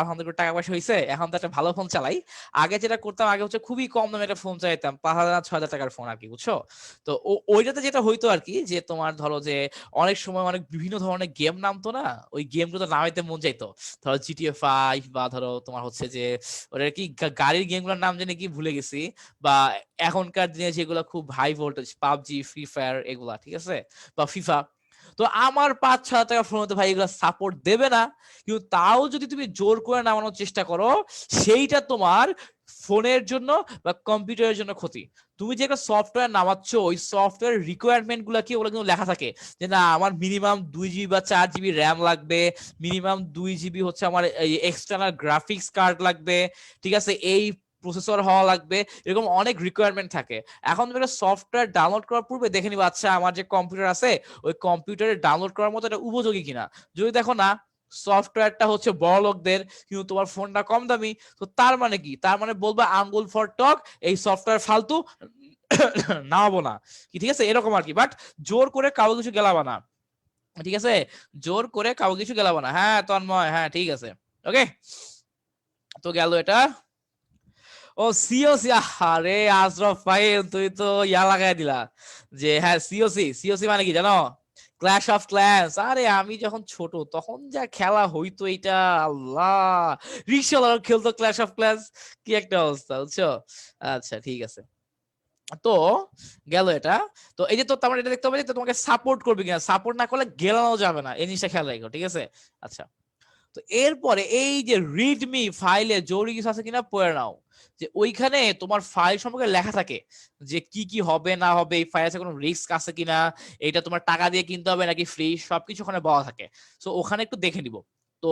আলহামদুলিল্লাহ টাকা পয়সা হয়েছে, এখন তো একটা ভালো ফোন চালাই। আগে যেটা করতাম, আগে হচ্ছে খুবই কম দামে একটা ফোন চাইতাম, 5,000 6,000 টাকার ফোন আর কি, বুঝছো। তো ওইটাতে যেটা হইতো আর কি, যে তোমার ধরো যে অনেক সময় অনেক বিভিন্ন ধরনের গেম নামতো না, ওই গেমগুলো তো নামাইতে মন চাইতো। ধরো GTA 5, বা ধরো তোমার হচ্ছে যে ওটা কি গাড়ির গেমগুলোর নাম জানি কি ভুলে গেছি, বা এখনকার দিনে যেগুলো খুব high voltage, PUBG, Free Fire এগুলা, ঠিক আছে, বা ফিফা। তো আমার 5,000 6,000 টাকা ফোন হতে ভাই এগুলো সাপোর্ট দেবে না। কিন্তু তাও যদি তুমি জোর করে নামানোর চেষ্টা করো, সেইটা তোমার ফোনের জন্য বা কম্পিউটারের জন্য ক্ষতি। তুমি যে একটা সফটওয়্যার নামাচ্ছ, ওই সফটওয়্যার রিকোয়ারমেন্ট গুলা কি, ওগুলো কিন্তু লেখা থাকে যে না আমার মিনিমাম 2 GB বা 4 GB র্যাম লাগবে, মিনিমাম 2 GB হচ্ছে আমার এক্সটার্নাল গ্রাফিক্স কার্ড লাগবে, ঠিক আছে, এই প্রসেসর হওয়া লাগবে, এরকম অনেক রিকোয়ারমেন্ট থাকে। এখন তুমি একটা সফটওয়্যার ডাউনলোড করার পূর্বে দেখে নিবা, আচ্ছা আমার যে কম্পিউটার আছে ওই কম্পিউটারে ডাউনলোড করার মতো এটা উপযোগী কিনা। যদি দেখো না সফটওয়্যারটা হচ্ছে বড় লোকদের কিন্তু তোমার ফোনটা কম দামি, তো তার মানে কি, তার মানে বলবা আঙ্গুল ফর টক, এই সফটওয়্যার ফালতু, নামাবো না কি, ঠিক আছে, এরকম আর কি। বাট জোর করে কাউ কিছু গেলাবা না, ঠিক আছে, জোর করে কাউ কিছু গেলাবো না। হ্যাঁ তন্ময়, হ্যাঁ ঠিক আছে, ওকে। তো গেল এটা। ও সিওসি, আরে আশরাফ ভাই তুই তো ইয়া লাগাই দিলা, যে হ্যাঁ সিওসি, সিওসি মানে কি জানো, ক্ল্যাশ অফ ক্ল্যান্স। আরে আমি যখন ছোট তখন যা খেলা হইতো এটা, আল্লাহ, রিক্সাওয়ালা খেলতো ক্ল্যাশ অফ ক্ল্যান্স, কি একটা অবস্থা, বুঝছো। আচ্ছা ঠিক আছে, তো গেল এটা। তো এই যে তো তোমার এটা দেখতে হবে যে তোমাকে সাপোর্ট করবে কিনা, সাপোর্ট না করলে গেলানো যাবে না, এই জিনিসটা খেয়াল রাখো, ঠিক আছে। আচ্ছা, তো এরপরে এই যে রিডমি ফাইলে জরুরি কিছু আছে কিনা পড়ে নাও, যে ওইখানে তোমার ফাইল সম্পর্কে লেখা থাকে যে কি কি হবে না হবে, এই ফাইলে কোনো রিস্ক আছে কিনা, এটা তোমার টাকা দিয়ে কিনতে হবে নাকি ফ্রি, সবকিছু ওখানে বলা থাকে। সো ওখানে একটু দেখে নিব। তো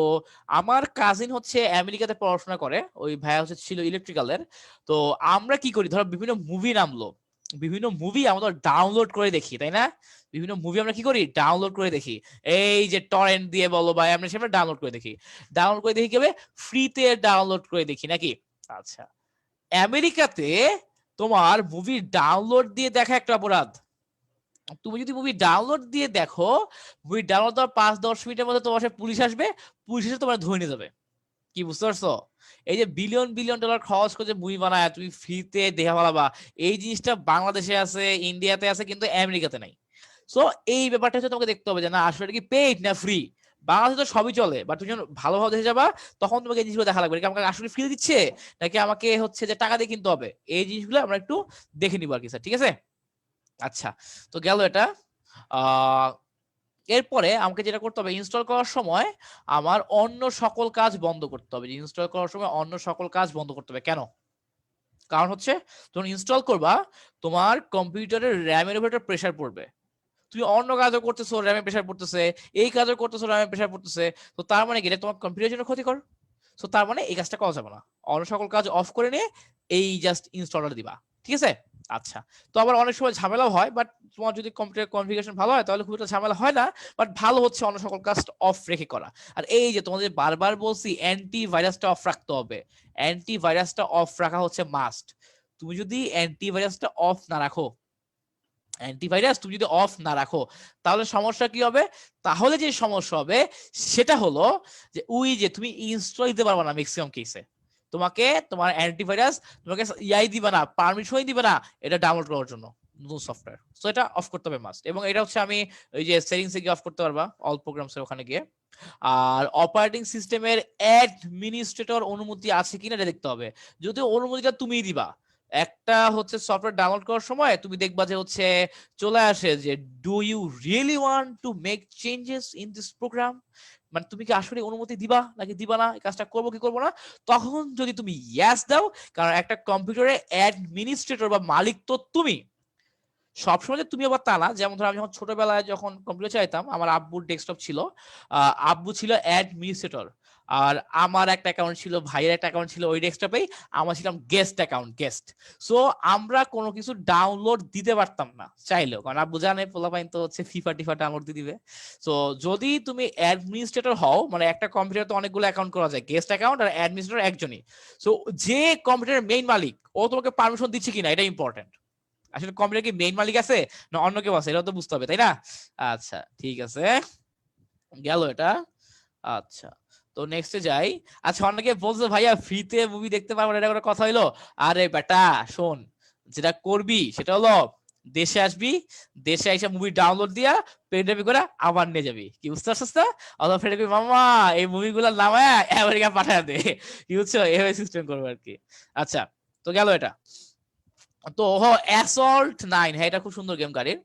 আমার কাজিন হচ্ছে আমেরিকাতে পড়াশোনা করে, ওই ভাইয়া হচ্ছে ছিল ইলেকট্রিক্যালের। তো আমরা কি করি, ধরো বিভিন্ন মুভি নামলো, বিভিন্ন মুভি আমরা ডাউনলোড করে দেখি, তাই না? বিভিন্ন মুভি আমরা কি করি, ডাউনলোড করে দেখি। এই যে টরেন্ট দিয়ে বলো বা আমরা সেটা ডাউনলোড করে দেখি। ডাউনলোড করে দেখি কিভাবে, ফ্রিতে ডাউনলোড করে দেখি নাকি? আচ্ছা, আমেরিকাতে তোমার মুভি ডাউনলোড দিয়ে দেখা একটা অপরাধ। তুমি যদি মুভি ডাউনলোড দিয়ে দেখো, মুভি ডাউনলোড দেওয়ার 5-10 মিনিটের মধ্যে তোমার সাথে পুলিশ আসবে, পুলিশ এসে তোমার ধরে নিয়ে যাবে। কি বুঝতে পারছো? এই যে বিলিয়ন বিলিয়ন ডলার খরচ করে যে মুভি বানায় তুমি ফ্রিতে দেখা ফেলাবা, এই জিনিসটা বাংলাদেশে আছে, ইন্ডিয়াতে আছে, কিন্তু আমেরিকাতে নাই। সো এই ব্যাপারটা হচ্ছে তোমাকে দেখতে হবে যে না আসলে কি পেইড না ফ্রি। বাংলাদেশে তো সবই চলে, বাট তুমি যখন ভালোভাবে দেখে যাবা তখন তোমাকে এই জিনিসগুলো দেখা লাগবে, আমাকে আসলে ফ্রি দিচ্ছে নাকি আমাকে হচ্ছে যে টাকা দিয়ে কিনতে হবে, এই জিনিসগুলো আমরা একটু দেখে নিবো আর কি স্যার, ঠিক আছে? আচ্ছা, তো গেল এটা। আহ এরপরে আমাকে যেটা করতে হবে, ইনস্টল করার সময় আমার অন্য সকল কাজ বন্ধ করতে হবে। ইনস্টল করার সময় অন্য সকল কাজ বন্ধ করতে হবে। কেন? কারণ হচ্ছে যখন ইনস্টল করবা তোমার কম্পিউটারের র্যামের উপর একটা প্রেসার পড়বে। তুমি অন্য কাজও করতেছো, র্যামে প্রেসার পড়তেছে, এই কাজও করতেছো, র্যামে প্রেসার পড়তেছে। তো তার মানে কি এটা তোমার কম্পিউটারের জন্য ক্ষতিকর। সো তার মানে এই কাজটা করা যাবে না। অন্য সকল কাজ অফ করে নিয়ে এই জাস্ট ইনস্টলার দিবা, ঠিক আছে? আচ্ছা, তো আবার অনেক সময় ঝামেলাও হয়, বাট তোমার যদি কম্পিউটার কনফিগারেশন ভালো হয় তাহলে খুব একটা ঝামেলা হয় না। বাট ভালো হচ্ছে অন্য সকল কাজ অফ রেখে করা। আর এই যে তোমাদের বারবার বলছি অ্যান্টি ভাইরাসটা অফ রাখতে হবে, অ্যান্টি ভাইরাসটা অফ রাখা হচ্ছে মাস্ট। তুমি যদি অ্যান্টি ভাইরাসটা অফ না রাখো, অ্যান্টিভাইরাস তুমি যদি অফ না রাখো, তাহলে সমস্যা কি হবে? তাহলে যে সমস্যা হবে সেটা হলো যে ওই যে তুমি ইনস্টল দিতে পারবে না ম্যাক্সিমাম কেসে। তোমাকে তোমার অ্যান্টিভাইরাস তোমাকে ইয়াই দিবে না, পারমিশনই দিবে না এটা ডাউনলোড করার জন্য নতুন সফটওয়্যার। সো এটা অফ করতে হবে মাস্ট, এবং এটা হচ্ছে আমি ওই যে সেটিংসে গিয়ে অফ করতে পারবা, অল প্রোগ্রামস এর ওখানে গিয়ে। আর অপারেটিং সিস্টেমের অ্যাডমিনিস্ট্রেটর অনুমতি আছে কিনা এটা দেখতে হবে। যদি অনুমতিটা তুমিই দিবা, একটা হচ্ছে সফটওয়্যার ডাউনলোড করার সময় তুমি দেখবা যে হচ্ছে চলে আসে যে do you really want to make changes in this program, মানে তুমি কি আসলে অনুমতি দিবা নাকি দিবা না, এই কাজটা করবো কি করবো না। তখন যদি তুমি ইয়েস দাও, কারণ একটা কম্পিউটারে অ্যাডমিনিস্ট্রেটর বা মালিক তো তুমি, সবসময় যে তুমি আবার তা না। যেমন ধরো আমি যখন ছোটবেলায় যখন কম্পিউটার চাইতাম, আমার আব্বুর ডেস্কটপ ছিল, আব্বু ছিল অ্যাডমিনিস্ট্রেটর, আর আমার একটা অ্যাকাউন্ট ছিল, ভাইয়ের একটা অ্যাকাউন্ট ছিল ওই ডেস্কটপেই, আমরা ছিলাম গেস্ট অ্যাকাউন্ট, গেস্ট। সো আমরা কোনো কিছু ডাউনলোড দিতে পারতাম না চাইলেও, কারণ আব্বু জানে পোলাপাইন তো হচ্ছে ফিফা টিফা ডাউনলোড দিয়ে দিবে। সো যদি তুমি অ্যাডমিনিস্ট্রেটর হও, মানে একটা কম্পিউটার তো অনেকগুলো অ্যাকাউন্ট করা যায়, গেস্ট অ্যাকাউন্ট আর অ্যাডমিনিস্ট্রেটর একজনই। সো যে কম্পিউটারের মেইন মালিক ও তোমাকে পারমিশন দিচ্ছে কিনা এটা ইম্পর্টেন্ট। আসলে কম্পিউটার কি মেইন মালিক আছে না অন্য কেউ আছে, এটা তো বুঝতে হবে, তাই না? আচ্ছা, ঠিক আছে, গেল এটা। আচ্ছা, তো নেক্সটে যাই। আচ্ছা, অনেকে বলছে ভাইয়া ফ্রিতে মুভি দেখতে পারবো না, এটা করে কথা হইলো? আরে বেটা শোন, যেটা করবি সেটা হলো দেশে আসবি, দেশে এসে মুভি ডাউনলোড দিয়া পেনড্রাইভে করে আবার নিয়ে যাবি, কি বুঝতে পারছিস না? অথবা ফেরে মামা এই মুভিগুলো নামায় আমেরিকা পাঠায় দে, কি বুঝছো, এভাবে সিস্টেম করবো আর কি। আচ্ছা, তো গেল এটা। তো অ্যাসল্ট 9, হ্যাঁ এটা খুব সুন্দর গেম গাড়ির।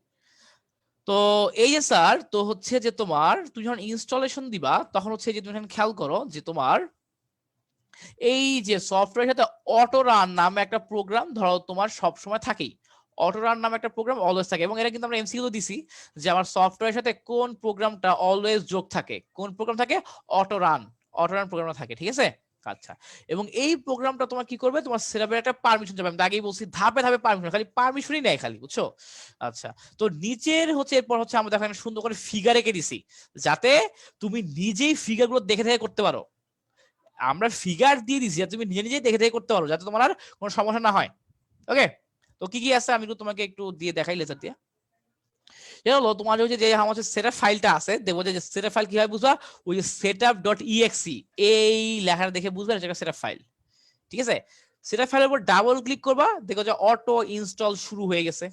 তো এই যে স্যার, তো হচ্ছে যে তোমার তুমি যখন ইনস্টলেশন দিবা তখন হচ্ছে যে তুমি এখানে খেয়াল করো যে তোমার এই যে সফটওয়্যার সাথে অটো রান নামে একটা প্রোগ্রাম ধরো তোমার সব সময় থাকেই। অটো রান নামে একটা প্রোগ্রাম অলওয়েজ থাকে, এবং এটা কিন্তু আমরা এমসিকিউ দিছি যে আমার সফটওয়্যারের সাথে কোন প্রোগ্রামটা অলওয়েজ যোগ থাকে, কোন প্রোগ্রাম থাকে, অটো রান, অটো রান প্রোগ্রামটা থাকে, ঠিক আছে? আচ্ছা, এবং এই প্রোগ্রামটা তোমার কি করবে, তোমার সেটআপের একটা পারমিশন যাবে, আমি আগেই বলছি ধাপে ধাপে পারমিশন, খালি পারমিশনই নেয় খালি, বুঝছো? আচ্ছা, তো নিচের হচ্ছে এরপর হচ্ছে আমরা দেখেন সুন্দর করে ফিগার এঁকে দিছি যাতে তুমি নিজেই ফিগার গুলো দেখে দেখে করতে পারো। আমরা ফিগার দিয়ে দিছি তুমি নিজে নিজে দেখে দেখে করতে পারো, যাতে তোমার আর কোনো সমস্যা না হয়। ওকে, তো কি কি আছে আমি তোমাকে একটু দিয়ে দেখাই লেজার দিয়ে। এটা হলো তোমার হচ্ছে যে আমার সেটআপ ফাইলটা আছে, দেখবো যে সেটআপ ফাইল কিভাবে বুঝবা, ওই যে setup.exe এই লেখাটা দেখে বুঝবে এটা একটা সেটআপ ফাইল, ঠিক আছে? সেটআপ ফাইলের উপর ডাবল ক্লিক করবা, দেখো যে অটো ইনস্টল শুরু হয়ে গেছে।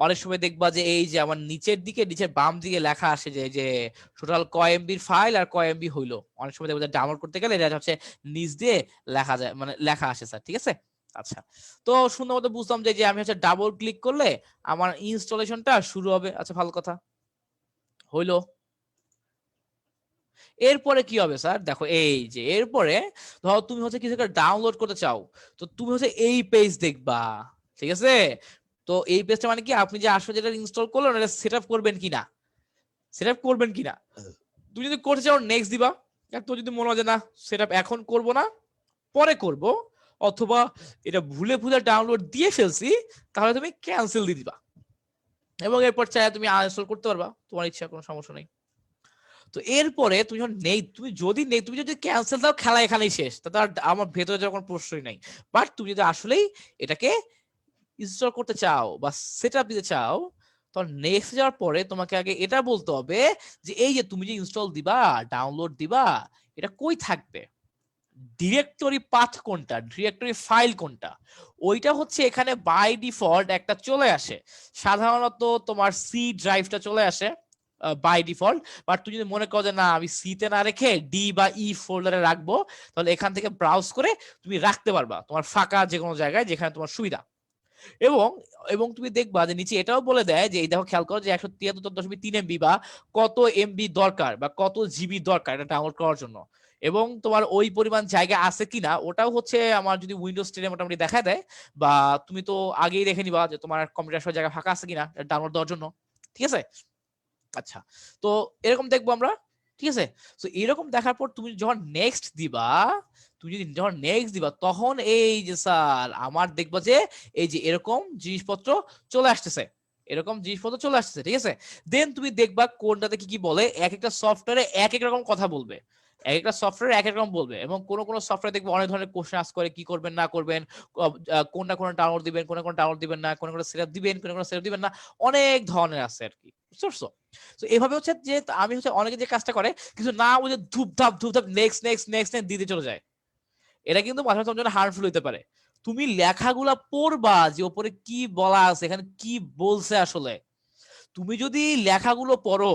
অনেক সময় দেখবা যে এই যে আমার নিচের দিকে, নিচের বাম দিকে লেখা আসে যে টোটাল কয় এমবির ফাইল আর কয় এমবি হইলো। অনেক সময় দেখবো যে ডাউনলোড করতে গেলে এটা হচ্ছে নিচ দিয়ে লেখা যায়, মানে লেখা আসে স্যার, ঠিক আছে? আচ্ছা, তো সুন্দর মতো বুঝলাম যে আমি হচ্ছে ডাবল ক্লিক করলে আমার ইনস্টলেশনটা শুরু হবে। আচ্ছা, ভালো কথা, হইলো। এরপরে কি হবে স্যার, দেখো এই যে এরপরে ধরো তুমি হচ্ছে কিছু একটা ডাউনলোড করতে চাও, তো তুমি হচ্ছে এই পেজ দেখবা, ঠিক আছে? তো এই পেজটা মানে কি, আপনি যে আসলে যেটা ইনস্টল করলেন এটা সেট আপ করবেন কিনা, সেট আপ করবেন কিনা। তুমি যদি করতে চাও নেক্সট দিবা, আর তো যদি মনে হয় যে না সেট আপ এখন করব না, পরে করব, অথবা এটা ভুলে ভুলে ডাউনলোড দিয়ে ফেলছি, তাহলে তুমি ক্যান্সেল দিয়ে দিবা, এবং এরপর চাইলে তুমি আনইনস্টল করতে পারবা, তোমার ইচ্ছা, কোনো সমস্যা নেই। তো এরপরে তুমি যখন নেই, তুমি যদি ক্যান্সেল দাও, খেলা এখানেই শেষ, তাতে আর আমার ভেতরে যাওয়ার কোনো প্রশ্নই নাই। বাট তুমি যদি আসলেই এটাকে ইনস্টল করতে চাও বা সেট আপ দিতে চাও, তখন নেক্সট যাওয়ার পরে তোমাকে আগে এটা বলতে হবে যে এই যে তুমি যে ইনস্টল দিবা, ডাউনলোড দিবা, এটা কই থাকবে, ডিরেক্টরি পাথ কোনটা, ডিরেক্টরি ফাইল কোনটা। ওইটা হচ্ছে এখানে বাই ডিফল্ট একটা চলে আসে, সাধারণত তোমার সি ড্রাইভটা চলে আসে বাই ডিফল্ট। বাট তুমি যদি মনে করো যে না আমি সি তে না রেখে ডি বা ই ফোল্ডারে রাখবো, তাহলে এখান থেকে ব্রাউজ করে তুমি রাখতে পারবা তোমার ফাঁকা যে কোনো জায়গায় যেখানে তোমার সুবিধা। এবং এবং তুমি দেখবা যে নিচে এটাও বলে দেয় যে এই দেখো, খেয়াল করো যে 173.3 MB বা কত এমবি দরকার বা কত জিবি দরকার এটা ডাউনলোড করার জন্য, এবং তোমার ওই পরিমাণ জায়গা আছে কিনা ওটাও হচ্ছে আমার যদি উইন্ডোজ 10 মোটামুটি দেখা দেয়, বা তুমি তো আগেই দেখে নিবা যে তোমার কম্পিউটার সব জায়গা ফাঁকা আছে কিনা ডাউনলোড দেওয়ার জন্য, ঠিক আছে? আচ্ছা, তো এরকম দেখবো আমরা, ঠিক আছে? তো এরকম দেখার পর তুমি যখন নেক্সট দিবা, তুমি যদি যখন নেক্সট দিবা, তখন এই যে স্যার আমার দেখবো যে এই যে এরকম জিনিসপত্র চলে আসতেছে, এরকম জিনিসপত্র চলে আসতেছে, ঠিক আছে? দেন তুমি দেখবা কোনটাতে কি কি বলে, এক একটা সফটওয়্যারে এক এক রকম কথা বলবে, এক একটা সফটওয়্যার এক এক রকম বলবে, এবং কোন কোন সফটওয়্যার দেখবে অনেক ধরনের কোশ্চেন আস্ক করে, কি করবেন না করবেন, কোনটা কোন ডাউনলোড দিবেন, কোন কোন ডাউনলোড দিবেন না, কোন কোন সেটআপ দিবেন, কোন কোন সেটআপ দিবেন না, অনেক ধরনের আছে আর কি, বুঝতে পারছো? তো এভাবে হচ্ছে যে আমি হচ্ছে অনেকে যে কাজটা করে কিছু না বুঝে ধূপধাপ নেক্সট নেক্সট নেক্সট দিতে চলে যায়, এটা কিন্তু মাঝে মাঝে তোমার জন্য হার্মফুল হতে পারে। তুমি লেখাগুলা পড়বা যে ওপরে কি বলা আছে, এখানে কি বলছে আসলে। তুমি যদি লেখাগুলো পড়ো,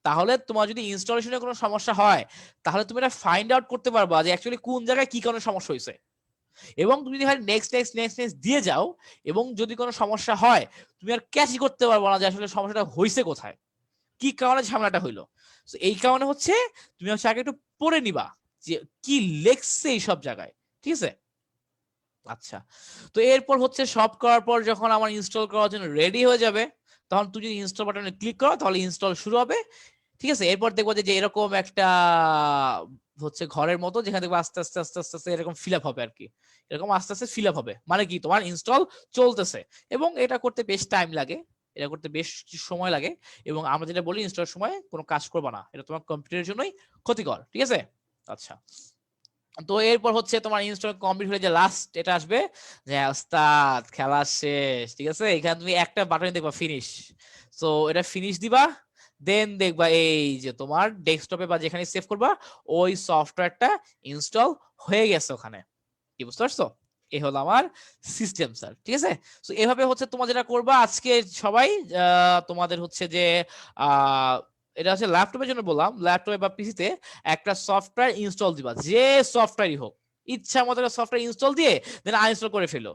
তাহলে তোমার যদি ইনস্টলেশনে কোনো সমস্যা হয়, তাহলে তুমি এটা ফাইন্ড আউট করতে পারবা যে অ্যাকচুয়ালি কোন জায়গায় কি কারণে সমস্যা হয়েছে। এবং তুমি যদি নেক্সট নেক্সট নেক্সট নেক্সট দিয়ে যাও, এবং যদি কোনো সমস্যা হয়, তুমি আর ক্যাচই করতে পারবো না যে আসলে সমস্যাটা হয়েছে কোথায়, কি কারণে ঝামেলাটা হইলো। তো এই কারণে হচ্ছে তুমি হচ্ছে আগে একটু পড়ে নিবা যে কি লেখছে এই সব জায়গায়, ঠিক আছে? আচ্ছা, তো এরপর হচ্ছে সব করার পর যখন আমার ইনস্টল করার জন্য রেডি হয়ে যাবে, তখন তুমি যদি ইনস্টল বাটনে ক্লিক করো তাহলে ইনস্টল শুরু হবে, ঠিক আছে? এরপর দেখবো যে এরকম একটা হচ্ছে ঘরের মতো, যেখানে দেখবো আস্তে আস্তে আস্তে আস্তে আস্তে এরকম ফিল আপ হবে আর কি, এরকম আস্তে আস্তে ফিল আপ হবে, মানে কি তোমার ইনস্টল চলতেছে। এবং এটা করতে বেশ টাইম লাগে, এটা করতে বেশ সময় লাগে, এবং আমরা যেটা বলি ইনস্টলের সময় কোনো কাজ করবা না, এটা তোমার কম্পিউটারের জন্যই ক্ষতিকর, ঠিক আছে? আচ্ছা, তো এরপর হচ্ছে তোমার ইনস্টল কমপ্লিট হয়ে যে লাস্ট এটা আসবে যে ওস্তাদ খেলা শেষ, ঠিক আছে? এখানে তুমি একটা বাটন দেখবা ফিনিশ, সো এটা ফিনিশ দিবা, দেন দেখবা এই যে তোমার ডেস্কটপে বা যেখানে সেভ করবা ওই সফটওয়্যারটা ইনস্টল হয়ে গেছে ওখানে, কি বুঝতে পারছো? এই হলো আমার সিস্টেম স্যার, ঠিক আছে? তো এভাবে হচ্ছে তোমার যেটা করবা আজকে সবাই, তোমাদের হচ্ছে যে আহ এটা হচ্ছে ল্যাপটপের জন্য বললাম, ল্যাপটপে বা পিসিতে একটা সফটওয়্যার ইনস্টল দিবা, যে সফটওয়্যারই হোক, ইচ্ছা মতো একটা সফটওয়্যার ইনস্টল দিয়ে দেন আনইনস্টল করে ফেলো,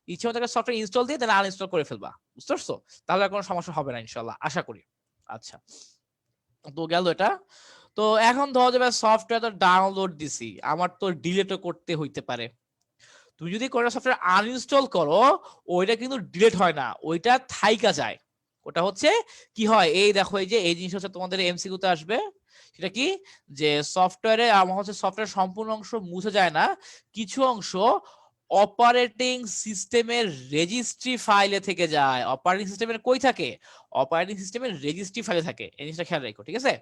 ইচ্ছা মতো একটা সফটওয়্যার ইনস্টল দিয়ে দেন আনইনস্টল করে ফেলবা, বুঝতে পারছো? তাহলে আর কোনো সমস্যা হবে না ইনশাল্লাহ, আশা করি। আচ্ছা, তো গেল এটা। তো এখন ধরো যাবে সফটওয়্যার তো ডাউনলোড দিছি, আমার তো ডিলিটও করতে হইতে পারে। তুমি যদি কোনো সফটওয়্যার আনইনস্টল করো, ওইটা কিন্তু ডিলিট হয় না, ওইটা থাইকা যায়। ওটা হচ্ছে কি হয়, এই দেখো এই যে এই জিনিস হচ্ছে তোমাদের এমসিকিউ তে আসবে, সেটা কি যে সফটওয়্যারে আমার হচ্ছে সফটওয়্যার সম্পূর্ণ অংশ মুছে যায় না, কিছু অংশ অপারেটিং সিস্টেমের রেজিস্ট্রি ফাইলে থেকে যায়। অপারেটিং সিস্টেমের কই থাকে? অপারেটিং সিস্টেমের রেজিস্ট্রি ফাইলে থাকে, এই জিনিসটা খেয়াল রাখো, ঠিক আছে?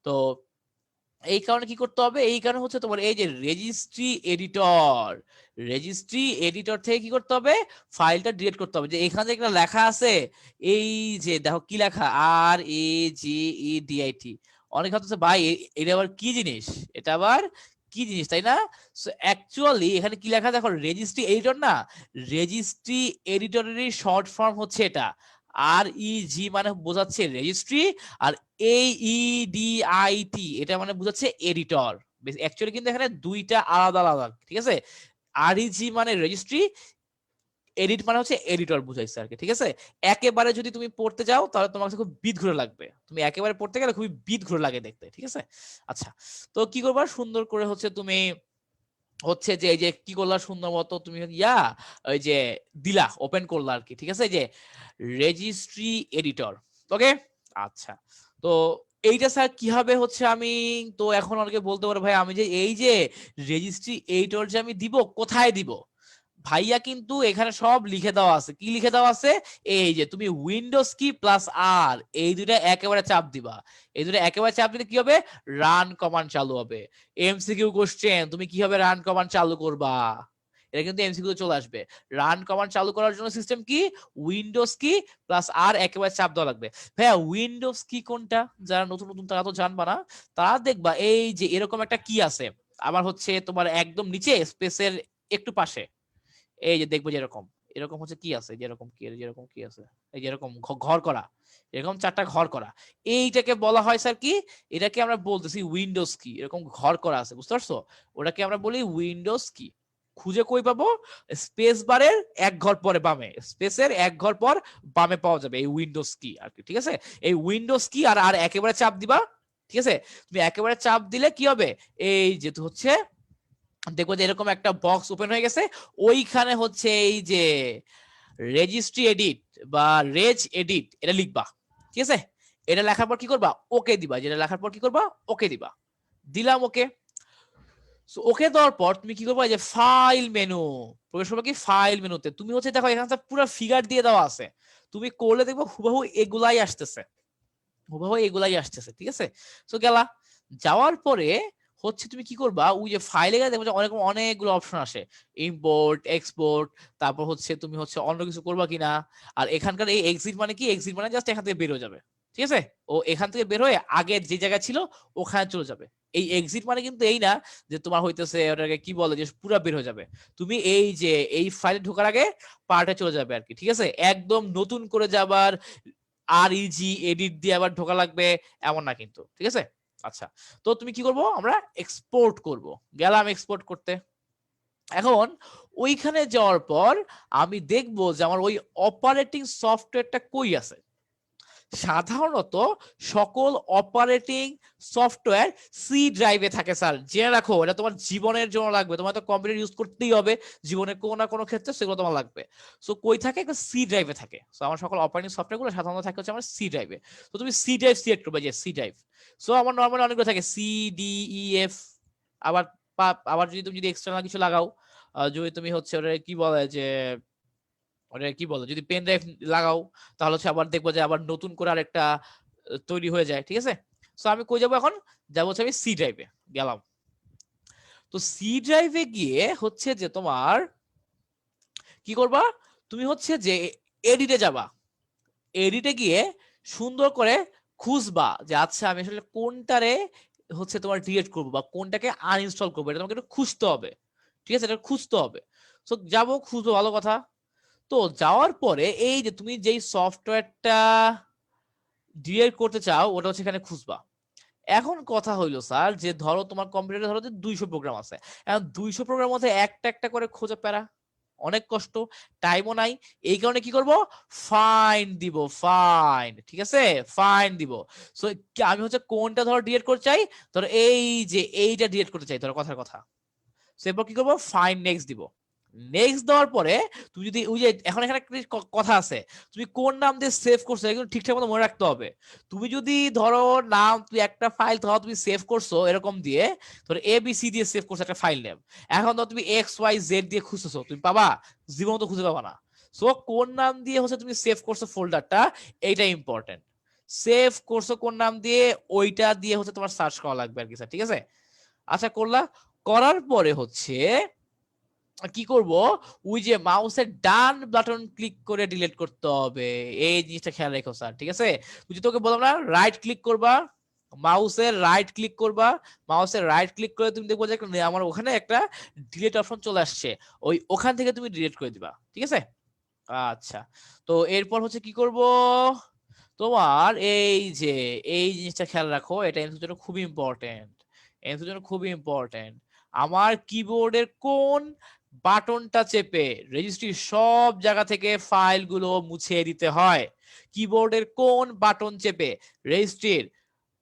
তো এই কারণে কি করতে হবে, এই কারণে হচ্ছে তোমার এই যে রেজিস্ট্রি এডিটর থেকে কি করতে হবে, ফাইলটা ডিলিট করতে হবে। যে এখানে যে একটা লেখা আছে, এই যে দেখো কি লেখা, RAGEDIT, অনেক হচ্ছে ভাই এটা আবার কি জিনিস, এটা আবার কি জিনিস, তাই না? সো অ্যাকচুয়ালি এখানে কি লেখা দেখো, রেজিস্ট্রি এডিটর না, রেজিস্ট্রি এডিটরেরই শর্ট ফর্ম হচ্ছে এটা। REG মানে বোঝাচ্ছে রেজিস্ট্রি, আর AEDIT এটা মানে বোঝাচ্ছে এডিটর। অ্যাকচুয়ালি কিন্তু এখানে দুইটা আলাদা আলাদা, ঠিক আছে? REG মানে রেজিস্ট্রি, এডিট মানে হচ্ছে এডিটর বুঝাইছে আর কি, ঠিক আছে। একেবারে যদি তুমি পড়তে যাও তাহলে তোমার কাছে খুব বিদ ঘুরে লাগবে, তুমি একেবারে পড়তে গেলে খুবই বিদ ঘুরে লাগে দেখতে, ঠিক আছে। আচ্ছা, তো কি করবা, সুন্দর করে হচ্ছে তুমি হচ্ছে যে এই যে কি করলা, সুন্দর মতো তুমি ওই যে দিলা, ওপেন করলা আর কি, ঠিক আছে, এই যে রেজিস্ট্রি এডিটর। ওকে, আচ্ছা। তো এইটা স্যার কিভাবে হচ্ছে আমি, তো এখন অনেকে বলতে পারে ভাই আমি যে এই যে রেজিস্ট্রি এডিটর যে আমি দিব, কোথায় দিব? ভাইয়া কিন্তু এখানে সব লিখে দেওয়া আছে। কি লিখে দেওয়া আছে? এই যে তুমি উইন্ডোজ কি প্লাস আর এই দুইটা একেবারে চাপ দিবা। এই দুইটা একেবারে চাপ দিলে কি হবে? রান কমান্ড চালু হবে। এমসিকিউ কোশ্চেন, তুমি কিভাবে রান কমান্ড চালু করবা? এটা কিন্তু এমসিকিউ চলে আসবে। রান কমান্ড চালু করার জন্য সিস্টেম কি? উইন্ডোজ কি প্লাস আর একেবারে চাপ দেওয়া লাগবে। ভাইয়া উইন্ডোজ কি কোনটা? যারা নতুন নতুন তারা তো জানবা না, তারা দেখবা এই যে এরকম একটা কি আছে, আবার হচ্ছে তোমার একদম নিচে স্পেসের একটু পাশে এই যে দেখবো যেরকম এরকম হচ্ছে কি আছে, যেরকম কি যেরকম কি আছে, এই যেরকম ঘর করা, এরকম চারটা ঘর করা, এইটাকে বলা হয় স্যার কি? এটাকে আমরা বলতেছি উইন্ডোজ কি, এরকম ঘর করা আছে, বুঝতে পারছো? ওটাকে আমরা বলি উইন্ডোজ কি। খুঁজে কই পাবো? স্পেস বারের এক ঘর পরে বামে, স্পেসের এক ঘর পর বামে পাওয়া যাবে এই উইন্ডোজ কি আর কি, ঠিক আছে। এই উইন্ডোজ কি আর আর একেবারে চাপ দিবা, ঠিক আছে। তুমি একেবারে চাপ দিলে কি হবে? এই যেহেতু হচ্ছে দেখবো যে এরকম একটা বক্স ওপেন হয়ে গেছে, ওইখানে হচ্ছে এই যে রেজিস্ট্রি এডিট বা রেজ এডিট এটা লিখবা, ঠিক আছে। এটা লেখার পর কি করবা? ওকে দিবা। যেটা লেখার পর কি করবা? ওকে দিবা। দিলাম ওকে। ওকে দেওয়ার পর তুমি কি করবা? যে ফাইল মেনু প্রবেশ করবে, কি ফাইল মেনুতে তুমি হচ্ছে দেখো এখানে পুরো ফিগার দিয়ে দেওয়া আছে, তুমি করলে দেখবো হুবহু এগুলাই আসতেছে, হুবহু এগুলাই আসতেছে, ঠিক আছে। তো গেলা, যাওয়ার পরে হচ্ছে তুমি কি করবা? ওই যে ফাইলে গেলে দেখো যে অনেক অনেকগুলো অপশন আসে, ইম্পোর্ট, এক্সপোর্ট, তারপর হচ্ছে তুমি হচ্ছে অন্য কিছু করবা কিনা। আর এখানকার এই এক্সিট মানে কি? এক্সিট মানে জাস্ট এখান থেকে বের হয়ে যাবে, ঠিক আছে। ও এখান থেকে বের হয়ে আগের যে জায়গা ছিল ওখানে চলে যাবে। এই এক্সিট মানে কিন্তু এই না যে তোমার হইতেছে ওটাকে কি বলে যে পুরো বের হয়ে যাবে, তুমি এই যে এই ফাইলে ঢোকার আগে পার্টে চলে যাবে আর কি, ঠিক আছে। একদম নতুন করে যাবার আর ইজি এডিট দিয়ে আবার ঢোকা লাগবে এমন না কিন্তু, ঠিক আছে। আচ্ছা, তো তুমি কি করব? আমরা এক্সপোর্ট করব। গেলাম এক্সপোর্ট করতে। এখন ওইখানে যাওয়ার পর আমি দেখব যে আমার ওই অপারেটিং সফটওয়্যারটা কই আছে। সাধারণত সকল অপারেটিং সফটওয়্যার সি ড্রাইভে থাকে স্যার, জেনে রাখো। এটা তোমার জীবনের জন্য লাগবে, তোমার তো কম্পিউটার ইউজ করতেই হবে জীবনে কোনো না কোনো ক্ষেত্রে, সেগুলো তোমার লাগবে। সো কই থাকে? একটা সি ড্রাইভে থাকে। সো আমার সকল অপারেটিং সফটওয়্যার গুলো সাধারণত থাকে হচ্ছে আমার সি ড্রাইভে। তো তুমি সি ড্রাইভ সিলেক্ট করবে, যে সি ড্রাইভ। সো আমার নর্মালি অনেকগুলো থাকে, সি ডি ই এফ। আবার আবার যদি তুমি যদি এক্সটার্নাল কিছু লাগাও, যদি তুমি হচ্ছে ওটা কি বলে যে ওটা কি বলে যদি পেন ড্রাইভ লাগাও, তাহলে হচ্ছে আবার দেখবো যে আবার নতুন করে আরেকটা তৈরি হয়ে যায়, ঠিক আছে। সো আমি কই যাবো এখন? যাবো হচ্ছে আমি সি ড্রাইভে গেলাম। তো সি ড্রাইভে গিয়ে হচ্ছে যে তোমার কি করবা? তুমি হচ্ছে যে এডিটে যাবা। এডিটে গিয়ে সুন্দর করে খুঁজবা যে আচ্ছা আমি আসলে কোনটারে হচ্ছে তোমার ডিলিট করবো বা কোনটাকে আনইনস্টল করবো, এটা তোমাকে একটু খুঁজতে হবে, ঠিক আছে, এটা খুঁজতে হবে। তো যাবো, খুঁজবো, ভালো কথা। তো যাওয়ার পরে এই যে তুমি যেই সফটওয়্যারটা ডিলিট করতে চাও ওটা হচ্ছে এখানে খুঁজবা। এখন কথা হইলো স্যার যে ধরো তোমার কম্পিউটারে ধরো যে 200 প্রোগ্রাম আছে, এখন 200 প্রোগ্রাম মধ্যে একটা একটা করে খোঁজা প্যারা, অনেক কষ্ট, টাইমও নাই। এই কারণে কি করব? ফাইন দিব, ফাইন, ঠিক আছে, ফাইন দিব। সো আমি হচ্ছে কোনটা ধরো ডিলিট করতে চাই, ধরো এই যে এইটা ডিলিট করতে চাই, ধরো কথার কথা। সো এরপর কি করবো? ফাইন নেক্সট দিব। নেক্সট দেওয়ার পরে তুমি যদি ওই যে এখন এখানে একটা কথা আছে, তুমি কোন নাম দিয়ে সেভ করছো এগুলো ঠিকঠাক মতো মনে রাখতে হবে। তুমি যদি ধরো নাম, তুই একটা ফাইল ধরো তুমি সেভ করছো এরকম দিয়ে, ধরো এবিসি দিয়ে সেভ করছো একটা ফাইল নেম, এখন ধরো তুমি এক্স ওয়াই জেড দিয়ে খুঁজতেছো, তুমি পাবা? জীবন তো খুঁজে পাবা না। সো কোন নাম দিয়ে হচ্ছে তুমি সেভ করছো ফোল্ডারটা, এইটা ইম্পর্টেন্ট। সেভ করছো কোন নাম দিয়ে, ওইটা দিয়ে হচ্ছে তোমার সার্চ করা লাগবে আর কি স্যার, ঠিক আছে। আচ্ছা করলা, করার পরে হচ্ছে কি করব? ওই যে মাউসের ডান বাটন ক্লিক করে ডিলিট করতে হবে, এই জিনিসটা খেয়াল রেখো স্যার, ঠিক আছে। ওই যে তোকে বললাম না, রাইট ক্লিক করবা, মাউসের রাইট ক্লিক করবা, মাউসের রাইট ক্লিক করে তুমি দেখবো যে আমার ওখানে একটা ডিলিট অপশন চলে আসছে, ওই ওখান থেকে তুমি ডিলিট করে দিবা, ঠিক আছে। আচ্ছা, তো এরপর হচ্ছে কি করব? তোমার এই যে এই জিনিসটা খেয়াল রাখো, এটা এমসির জন্য খুবই ইম্পর্টেন্ট, এমসির জন্য খুবই ইম্পর্টেন্ট। আমার কিবোর্ডের কোন বাটনটা চেপে রেজিস্ট্রির সব জায়গা থেকে ফাইলগুলো মুছে দিতে হয়। কিবোর্ডের কোন বাটন চেপে রেজিস্ট্রির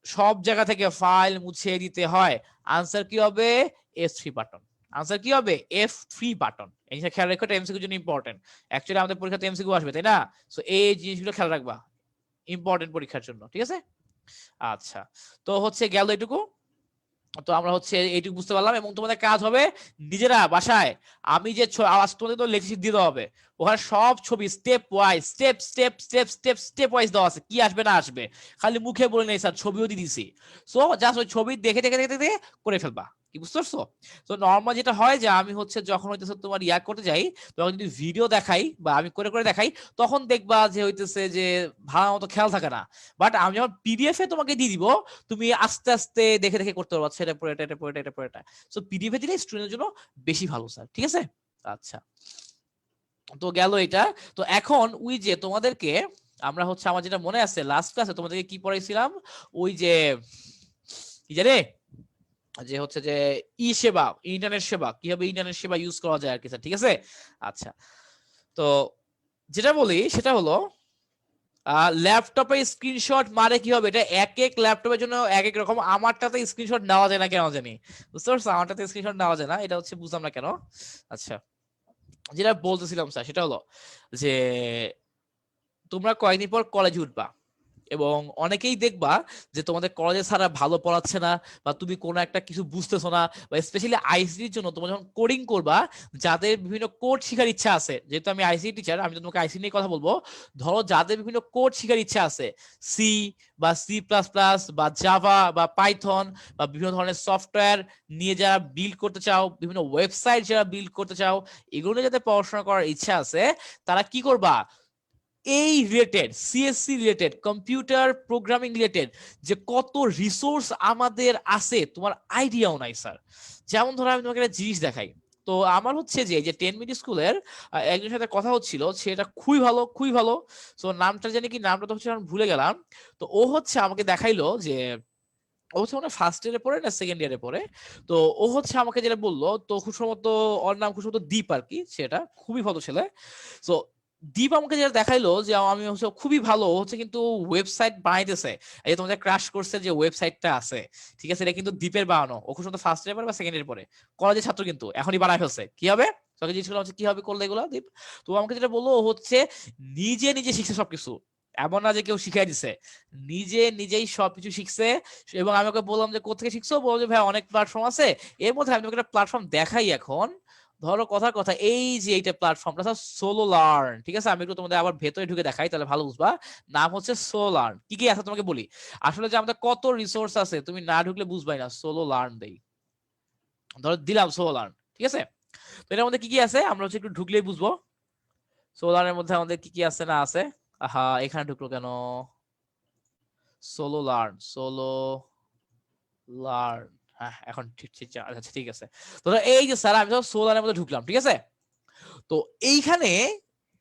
সব জায়গা থেকে ফাইল মুছে দিতে হয়? আনসার কি হবে? F3 button. আনসার কি হবে? F3 button. এই জিনিসটা খেয়াল রাখো, এটা এমসিকিউর জন্য ইম্পর্টেন্ট। অ্যাকচুয়ালি আমাদের পরীক্ষাতে এমসিকিউ আসবে, তাই না? সো এই জিনিসগুলো খেয়াল রাখবা, ইম্পর্টেন্ট পরীক্ষার জন্য, ঠিক আছে? আচ্ছা, তো হচ্ছে গেল এটুকু। তো আমরা হচ্ছে এইটুকু বুঝতে পারলাম, এবং তোমাদের কাজ হবে নিজেরা বাসায়, আমি যে আজ তোমাদের তো লেখচিট দিয়ে দেওয়া হবে, ওখানে সব ছবি স্টেপ ওয়াইজ, স্টেপ ওয়াইজ দেওয়া আছে, কি আসবে না আসবে, খালি মুখে বলে নেই স্যার, ছবিও দিয়ে দিছি। সো জাস্ট ওই ছবি দেখে দেখে দেখে দেখে করে ফেলবা, কি বুঝতে পারছো? তো নর্মাল যেটা হয় যে আমি হচ্ছে যখন হইতেছে তোমার ইয়া করতে যাই, তখন যদি ভিডিও দেখাই বা আমি করে করে দেখাই, তখন দেখবা যে হইতেছে যে ভালো মতো খেয়াল থাকে না। বাট আমি যখন পিডিএফ এ তোমাকে দিয়ে দিব, তুমি আস্তে আস্তে দেখে দেখে করতে পারবা, সেটা পরে এটা, এটা পরে এটা, এটা পরে এটা। সো পিডিএফ এ দিলে স্টুডেন্টের জন্য বেশি ভালো স্যার, ঠিক আছে? আচ্ছা, তো গেল এটা। তো এখন ওই যে তোমাদেরকে আমরা হচ্ছে, আমার যেটা মনে আছে লাস্ট ক্লাসে তোমাদেরকে কি পড়াইছিলাম, ওই যে কি জানে, যে হচ্ছে যে ই সেবা, ইন্টারনেট সেবা, কিভাবে ইন্টারনেট সেবা ইউজ করা যায় আর কি স্যার, ঠিক আছে? আচ্ছা, তো যেটা বলি সেটা হলো ল্যাপটপে স্ক্রিনশট মারে কি হবে, এটা এক এক ল্যাপটপের জন্য এক এক রকম। আমারটাতে স্ক্রিনশট নেওয়া যায় না কেন জানি, বুঝতে পারছো? আমারটাতে স্ক্রিনশট নেওয়া যায় না, এটা হচ্ছে বুঝলাম না কেন। আচ্ছা, যেটা বলতেছিলাম স্যার সেটা হলো যে তোমরা কয়েকদিন পর কলেজে উঠবা, এবং অনেকেই দেখবা যে তোমাদের কলেজে স্যাররা ভালো পড়াচ্ছে না, বা তুমি কোনো একটা কিছু বুঝতেছো না, বা স্পেশালি আইসিটির জন্য তোমরা যখন কোডিং করবা, যাদের বিভিন্ন কোড শেখার ইচ্ছা আছে, যেহেতু আমি আইসিটি টিচার, আমি তো তোমাকে আইসিটি নিয়ে কথা বলবো। ধরো যাদের বিভিন্ন কোড শেখার ইচ্ছা আছে, সি বা C++ বা জাভা বা পাইথন, বা বিভিন্ন ধরনের সফটওয়্যার নিয়ে যারা বিল্ড করতে চাও, বিভিন্ন ওয়েবসাইট যারা বিল্ড করতে চাও, এগুলো নিয়ে যাদের পড়াশোনা করার ইচ্ছা আছে, তারা কি করবা, এই related, CSC related, computer programming related যে কত রিসোর্স আমাদের আছে তোমার আইডিয়াও নাই স্যার। যেমন ধরো আমি তোমাকে একটা জিনিস দেখাই। তো আমার হচ্ছে যে 10 মিনিট স্কুলের একজনের সাথে কথা হচ্ছিল, সেটা খুবই ভালো, খুবই ভালো। তো নামটা জানি কি, নামটা তো হচ্ছে আমি ভুলে গেলাম। তো ও হচ্ছে আমাকে দেখাইলো যে ও হচ্ছে মানে ফার্স্ট ইয়ারে পড়ে না সেকেন্ড ইয়ারে পড়ে। তো ও হচ্ছে আমাকে যেটা বললো, তো খুব সম্ভবত ওর নাম খুব সম্ভবত দীপ আর কি, সেটা খুবই ভালো ছেলে। তো দীপ আমাকে যেটা দেখাইলো যে আমি হচ্ছে খুবই ভালো, ও হচ্ছে কিন্তু ওয়েবসাইট বানাইতেছে। এই তোমাদের ক্রাশ কোর্সে যে ওয়েবসাইটটা আছে, ঠিক আছে, এটা কিন্তু দীপের বানানো। ও খুব সম্ভবত ফার্স্ট ইয়ার পরে বা সেকেন্ড ইয়ার পরে, কলেজের ছাত্র কিন্তু এখনই বানায় ফেলছে। কি হবে, তোকে জিজ্ঞেস করলাম হচ্ছে কি হবে করলে এগুলো দীপ। তো ও আমাকে যেটা বললো, ও হচ্ছে নিজে নিজে শিখছে সবকিছু, এমন না যে কেউ শিখাই দিছে, নিজে নিজেই সবকিছু শিখছে। এবং আমি ওকে বললাম যে কোথেকে শিখছো, বললো যে ভাই অনেক প্ল্যাটফর্ম আছে। এর মধ্যে আমি তোমাকে একটা প্ল্যাটফর্ম দেখাই এখন। ধরো কথার কথা, এই যে এইটা প্ল্যাটফর্মটা সোলো লার্ন, ঠিক আছে? আমি একটু তোমাদের আবার ভেতরে ঢুকে দেখাই, তাহলে ভালো বুঝবা। নাম হচ্ছে সোলো লার্ন। কি কি আছে তোমাকে বলি, আসলে যে আমাদের কত রিসোর্স আছে তুমি না ঢুকলে বুঝবাই না। সোলো লার্ন দেই, ধরো দিলাম সোলো লার্ন, ঠিক আছে? তো এটার মধ্যে কি কি আছে আমরা হচ্ছে একটু ঢুকলেই বুঝবো। সোলো লার্নের মধ্যে আমাদের কি কি আছে না আছে। আহা, এখানে ঢুকলো কেন? সোলো লার্ন, সোলো লার্ন, হ্যাঁ এখন ঠিক ঠিক আচ্ছা ঠিক আছে। তো এই যে স্যার আমি সোলো লার্নের মধ্যে ঢুকলাম, ঠিক আছে? তো এইখানে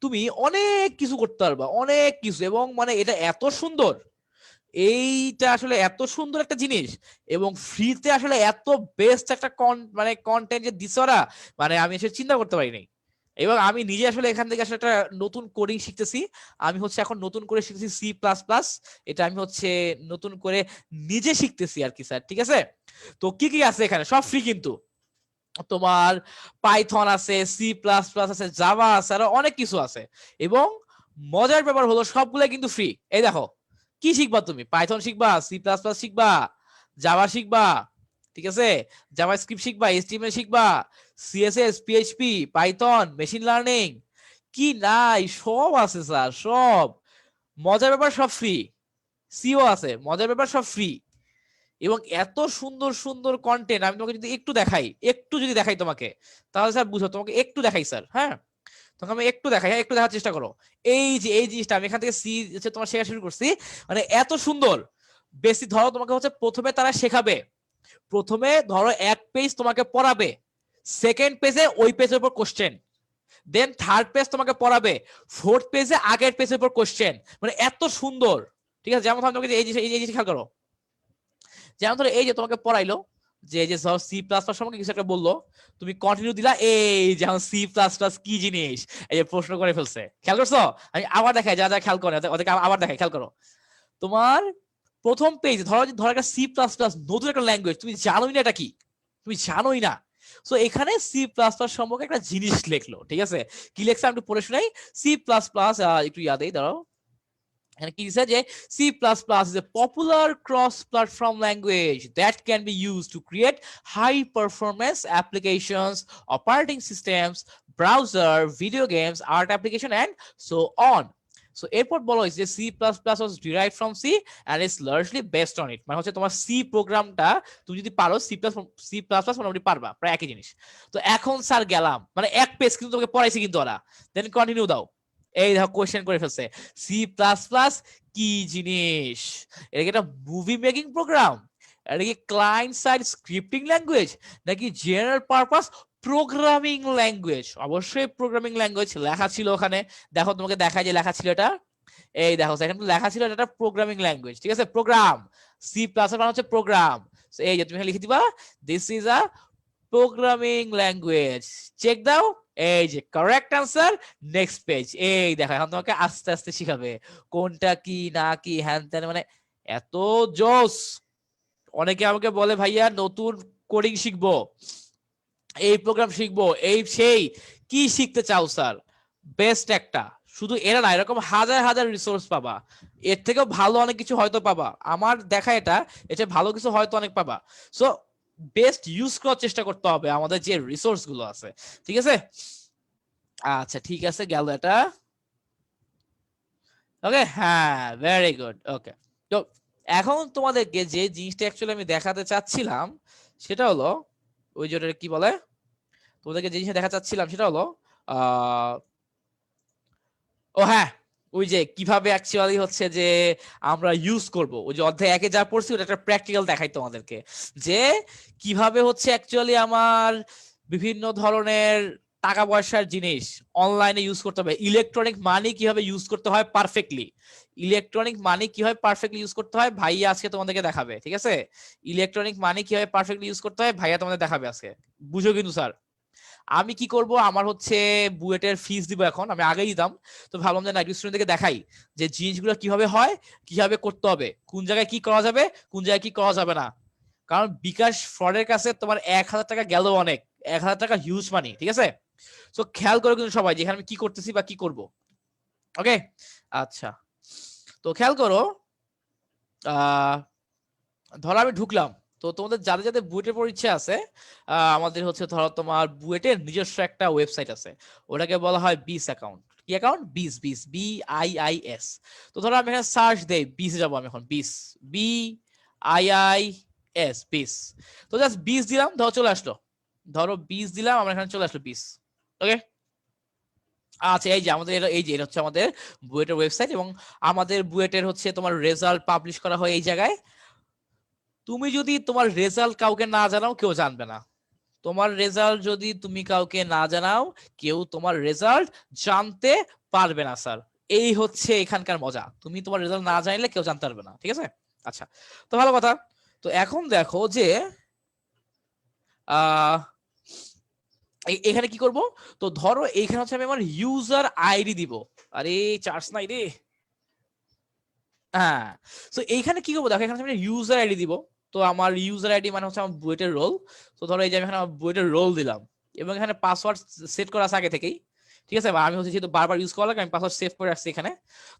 তুমি অনেক কিছু করতে পারবা, অনেক কিছু, এবং মানে এটা এত সুন্দর, এইটা আসলে এত সুন্দর একটা জিনিস, এবং ফ্রিতে আসলে এত বেস্ট একটা মানে কন্টেন্ট যে দিছে ওরা, মানে আমি আসলে চিন্তা করতে পারিনি। এবং আমি নিজে আসলে এখান থেকে আসলে একটা নতুন কোডিং শিখতেছি। আমি হচ্ছে এখন নতুন করে শিখতেছি C++। এটা আমি হচ্ছে নতুন করে নিজে শিখতেছি আর কি স্যার, ঠিক আছে? তো কি কি আছে এখানে, সব ফ্রি কিন্তু। তোমার পাইথন আছে, C++ আছে, জাভা আছে, আরো অনেক কিছু আছে। এবং মজার ব্যাপার হলো সবগুলো কিন্তু ফ্রি। এই দেখো, কি শিখবা তুমি, পাইথন শিখবা, C++ শিখবা, জাভা শিখবা, ঠিক আছে, জাভা স্ক্রিপ্ট শিখবা, HTML শিখবা, CSS, PHP, Python, machine learning, কি নাই সব আছে স্যার, সব। মজার ব্যাপার সব ফ্রি। সিও আছে, মজার ব্যাপার সব ফ্রি। এবং এত সুন্দর সুন্দর কন্টেন্ট আমি তোমাকে যদি একটু দেখাই, একটু যদি দেখাই তোমাকে, তাহলে স্যার বুঝো, তোমাকে একটু দেখাই স্যার, হ্যাঁ তোমাকে আমি একটু দেখাই, হ্যাঁ একটু দেখার চেষ্টা করো। এই যে এই জিনিসটা আমি এখান থেকে সি হচ্ছে তোমার শেখা শুরু করছি, মানে এত সুন্দর। বেশি ধরো তোমাকে হচ্ছে প্রথমে তারা শেখাবে, প্রথমে ধরো এক পেজ তোমাকে পড়াবে, সেকেন্ড পেজে ওই পেজের উপর কোশ্চেন, দেন থার্ড পেজ তোমাকে পড়াবে, ফোর্থ পেজে আগের পেজের উপর কোশ্চেন, মানে এত সুন্দর। ঠিক আছে, যেমন তোমাকে এই জিনিস খেয়াল করো, যেমন ধরো এই যে তোমাকে পড়াইলো, যে যে ধর সি প্লাস প্লাস সম্পর্কে কিছু একটা বললো, তুমি কন্টিনিউ দিলা, এই যেমন সি প্লাস প্লাস কি জিনিস, এই যে প্রশ্ন করে ফেলছে, খেয়াল করছো? আমি আবার দেখাই, যা যা খেয়াল করে ওদেরকে আবার দেখাই, খেয়াল করো। তোমার প্রথম পেজ, ধরো ধরো একটা সি প্লাস প্লাস নতুন একটা ল্যাঙ্গুয়েজ, তুমি জানোই না এটা কি, তুমি জানোই না। সো এখানে সি প্লাস প্লাস সম্পর্কে একটা জিনিস লিখলো, ঠিক আছে? কি লেখছে আমি একটু পড়ে শোনাই। সি প্লাস প্লাস, একটু ইয়াদেই দাঁড়াও, এখানে কি দিছে যে C++ is a popular cross-platform language that can be used to create high-performance applications, operating systems, browser, video games, art application, and so on. So এরপর বলা হয়েছে যে C++ was derived from C and is largely based on it. মানে হচ্ছে তোমার C প্রোগ্রামটা তুমি যদি পারো, C++ মোটামুটি পারবা, প্রায় একই জিনিস। তো এখন স্যার গেলাম, মানে এক পেজ কিন্তু তোমাকে পড়াইছি কিন্তু ওরা, দেন কন্টিনিউ দাও। এই দেখো কোয়েশ্চেন করে ফেলছে, সি প্লাস প্লাস কি জিনিস, এটা কি একটা মুভি মেকিং প্রোগ্রাম, এটা কি ক্লায়েন্ট সাইড স্ক্রিপ্টিং ল্যাঙ্গুয়েজ, নাকি জেনারেল পারপাস প্রোগ্রামিং ল্যাঙ্গুয়েজ? অবশ্যই প্রোগ্রামিং ল্যাঙ্গুয়েজ লেখা ছিল ওখানে, দেখো তোমাকে দেখায় যে লেখা ছিল এটা, এই দেখো এখানে লেখা ছিল এটা প্রোগ্রামিং ল্যাঙ্গুয়েজ, ঠিক আছে? প্রোগ্রাম, সি প্লাস মানে হচ্ছে প্রোগ্রাম, এই যে তুমি লিখে দিবা this is a programming language, check দাও, এই যে কারেক্ট আনসার, নেক্সট পেজ। এই দেখো এখন তোমাকে আস্তে আস্তে শিখাবে কোনটা কি না কি হ্যান ত্যান, মানে এত জোস। অনেকে আমাকে বলে ভাইয়া নতুন কোডিং শিখবো, এই প্রোগ্রাম শিখবো, এই সেই, কি শিখতে চাও স্যার? বেস্ট একটা, শুধু এরা না, এরকম হাজার হাজার রিসোর্স পাবা, এর থেকেও ভালো অনেক কিছু হয়তো পাবা, আমার দেখা এটা ভালো কিছু হয়তো অনেক পাবা। সো বেস্ট ইউজ করার চেষ্টা করতে হবে আমাদের যে রিসোর্স গুলো আছে, ঠিক আছে? আচ্ছা ঠিক আছে, গেল এটা। ওকে, হ্যাঁ, ভেরি গুড। ওকে, তো এখন তোমাদেরকে যে জিনিসটা অ্যাকচুয়ালি আমি দেখাতে চাচ্ছিলাম সেটা হলো, ওই যে ওটা কি বলে, তোমাদেরকে যে জিনিসটা দেখা চাচ্ছিলাম সেটা হলো আহ ও হ্যাঁ, ওই যে কিভাবে অ্যাকচুয়ালি হচ্ছে যে আমরা ইউজ করব, ওই যে অধ্যায় একে যা পড়ছি ওটা একটা প্র্যাকটিক্যাল দেখাই তোমাদেরকে, যে কিভাবে হচ্ছে অ্যাকচুয়ালি আমার বিভিন্ন ধরনের টাকা পয়সার জিনিস অনলাইনে ইউজ করতে হবে, ইলেকট্রনিক মানি কিভাবে ইউজ করতে হয় পারফেক্টলি, ইলেকট্রনিক মানি কিভাবে পারফেক্টলি ইউজ করতে হয় ভাইয়া আজকে তোমাদেরকে দেখাবে, ঠিক আছে? ইলেকট্রনিক মানি কিভাবে পারফেক্টলি ইউজ করতে হয় ভাইয়া তোমাদের দেখাবে আজকে, বুঝো কিন্তু স্যার। আমি কি করব, আমার হচ্ছে বুয়েটের ফিস দিব এখন, আমি আগেই দিতাম, তো ভাবলাম যে নাইট স্টুডেন্টকে দেখাই যে জিনিসগুলো কিভাবে হয়, কিভাবে করতে হবে, কোন জায়গায় কি করা যাবে, কোন জায়গায় কি করা যাবে না। কারণ বিকাশ ফ্রডের কাছে তোমার 1,000 টাকা গেল অনেক, 1,000 টাকা হিউজ মানি, ঠিক আছে? তো খেয়াল করো কিন্তু সবাই যে এখানে আমি কি করতেছি বা কি করব। ওকে, আচ্ছা, তো খেয়াল করো, আহ ধরো আমি ঢুকলাম, তো তোমাদের যাদের যাদের বুয়েটের পড়ার ইচ্ছা আছে, আমাদের হচ্ছে ধরো তোমার বুয়েটের নিজস্ব একটা ওয়েবসাইট আছে, ওটাকে বলা হয় বিস অ্যাকাউন্ট। কি অ্যাকাউন্ট? বিস, বিস, BIIS। তো ধরো আমি এখানে সার্চ দেই, বিসে যাবো আমি এখন, বিস, BIIS, বিস। তো জাস্ট বিস দিলাম, ধরো চলে আসলো, ধরো বিস দিলাম, আমার এখানে চলে আসলো বিস। ওকে, আচ্ছা, এই যে আমাদের এই যে এটা হচ্ছে আমাদের বুয়েটের ওয়েবসাইট, এবং আমাদের বুয়েটের হচ্ছে তোমার রেজাল্ট পাবলিশ করা হয় এই জায়গায়। তুমি যদি তোমার রেজাল্ট কাউকে না জানাও, কেউ জানবে না। তোমার রেজাল্ট যদি তুমি কাউকে না জানাও, কেউ তোমার রেজাল্ট জানতে পারবে না স্যার। এই হচ্ছে এখানকার মজা, তুমি তোমার রেজাল্ট না জানলে কেউ জানতে পারবে না, ঠিক আছে? আচ্ছা, তো ভালো কথা। তো এখন দেখো যে আহ এখানে কি করব, তো ধরো এইখানে হচ্ছে আমি আমার ইউজার আইডি দিব, আরে চার্জ নাই রে। হ্যাঁ, তো এইখানে কি করবো দেখো, এখানে আমি ইউজার আইডি দিব। তো আমার ইউজার আইডি মানে হচ্ছে আমার বুয়েটের রোল। তো ধরো এই যে আমি এখানে আমার বুয়েটের রোল দিলাম, এবং এখানে পাসওয়ার্ড সেট করা আছে আগে থেকেই, ঠিক আছে? বা আমি হচ্ছে যেহেতু বারবার ইউজ করা লাগে, আমি পাসওয়ার্ড সেভ করে রাখছি এখানে।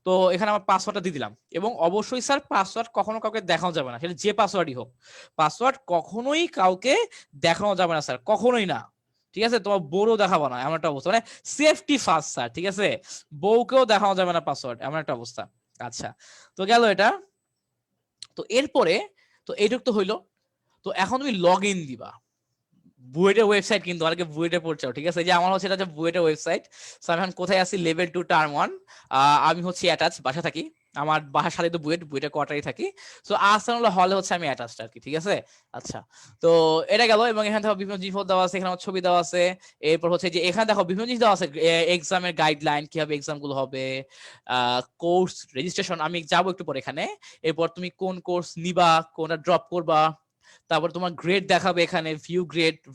তো এখানে আমার পাসওয়ার্ডটা দিয়ে দিলাম, এবং অবশ্যই স্যার পাসওয়ার্ড কখনো কাউকে দেখানো যাবে না, সেটা যে পাসওয়ার্ডই হোক, পাসওয়ার্ড কখনোই কাউকে দেখানো যাবে না স্যার, কখনোই না, ঠিক আছে? তোমার বউরও দেখাবো না, এমন একটা অবস্থা, মানে সেফটি ফার্স্ট স্যার, ঠিক আছে? বউকেও দেখানো যাবে না পাসওয়ার্ড, এমন একটা অবস্থা। আচ্ছা, তো গেল এটা। তো এরপরে, তো এইটুক তো হইলো। তো এখন তুমি লগ ইন দিবা বুয়েটের ওয়েবসাইট, কিন্তু অনেকে বুয়েটে পড়ছো, ঠিক আছে? যে আমার হচ্ছে এটা হচ্ছে বুয়েটের ওয়েবসাইট। সো আমি এখন কোথায় আছি, লেভেল 2 টার্ম 1। আমি হচ্ছে অ্যাটাচ, বাসা থাকি, আমার বাসার সাথে তো বুয়েটের কোয়ার্টারে থাকি। সো আহসানুল হলে হচ্ছে আমি অ্যাটাচড আর কি, ঠিক আছে? আচ্ছা, তো এটা গেল, এবং এখানে দেখো বিভিন্ন জিনিস দেওয়া আছে, এখানে আমার ছবি দেওয়া আছে। এরপর হচ্ছে যে এখানে দেখো বিভিন্ন জিনিস দেওয়া আছে, এক্সামের গাইডলাইন, কিভাবে এক্সাম গুলো হবে, কোর্স রেজিস্ট্রেশন, আমি যাবো একটু পরে এখানে। এরপর তুমি কোন কোর্স নিবা, কোনটা ড্রপ করবা, তারপর তোমার গ্রেড দেখাবে এখানে, ভিউ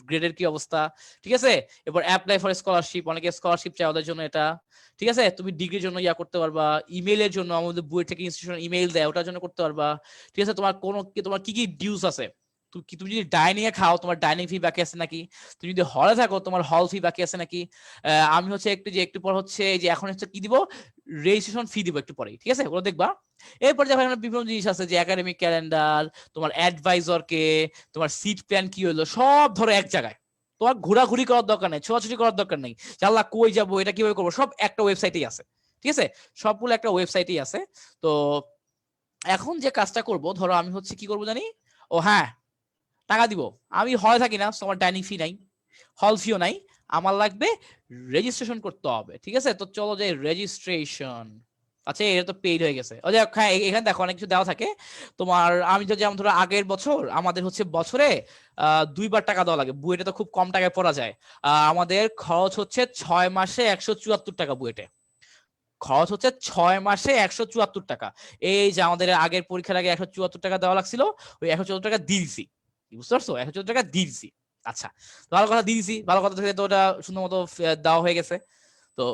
গ্রেডের কি অবস্থা, ঠিক আছে। এরপর অ্যাপ্লাই ফর স্কলারশিপ, অনেকে স্কলারশিপ চায় ওদের জন্য এটা, ঠিক আছে। তুমি ডিগ্রির জন্য ইয়া করতে পারবা, ইমেইলের জন্য আমাদের বুয়েট থেকে ইনস্টিটিউশন ইমেইল দেয়, ওটার জন্য করতে পারবা, ঠিক আছে। তোমার কি কি ডিউস আছে, তুমি যদি ডাইনিং এ খাও তোমার ডাইনিং ফি বাকি আছে নাকি, তুমি যদি হলে থাকো তোমার হল ফি বাকি আছে নাকি। আমি হচ্ছে একটু পর হচ্ছে যে এখন হচ্ছে কি দিব, রেজিস্ট্রেশন ফি দিব একটু পরেই, ঠিক আছে, ওগুলো দেখবা। এরপর দেখো এখানে বিভিন্ন জিনিস আছে, যে একাডেমিক ক্যালেন্ডার, তোমার অ্যাডভাইজর কে, তোমার সিট প্ল্যান কি হলো, সব ধরো এক জায়গায়। তোমার ঘোরাঘুরি করার দরকার নেই, ছোটাছুটি করার দরকার নেই, আল্লাহ কই যাবো এটা কিভাবে করবো, সব একটা ওয়েবসাইটেই আছে, ঠিক আছে, সবগুলো একটা ওয়েবসাইটেই আছে। তো এখন যে কাজটা করব, ধরো আমি হচ্ছে কি করবো জানি, ও হ্যাঁ টাকা দিব, আমি হলে থাকি না, তোমার ডাইনিং ফি নাই, হল ফিও নাই, আমার লাগবে রেজিস্ট্রেশন করতে হবে, ঠিক আছে। তো চলো যে রেজিস্ট্রেশন, আচ্ছা এটা তো পেইড হয়ে গেছে। হ্যাঁ এখানে দেখো অনেক কিছু দেওয়া থাকে তোমার। আমি তো যেমন ধরো আগের বছর আমাদের হচ্ছে বছরে 2বার টাকা দেওয়া লাগে, বুয়েটে তো খুব কম টাকায় পড়া যায়। আমাদের খরচ হচ্ছে 6 মাসে 174 টাকা, বুয়েটে খরচ হচ্ছে 6 মাসে 174 টাকা। এই যে আমাদের আগের পরীক্ষার আগে 174 টাকা দেওয়া লাগছিল, ওই 174 টাকা দিয়ে দিছি, বুঝতে পারছো, 174 টাকা দিয়ে দিছি। আচ্ছা ভালো কথা দিয়ে দিছি, ভালো কথা থেকে তো ওটা সুন্দর মতো দেওয়া হয়ে গেছে। তো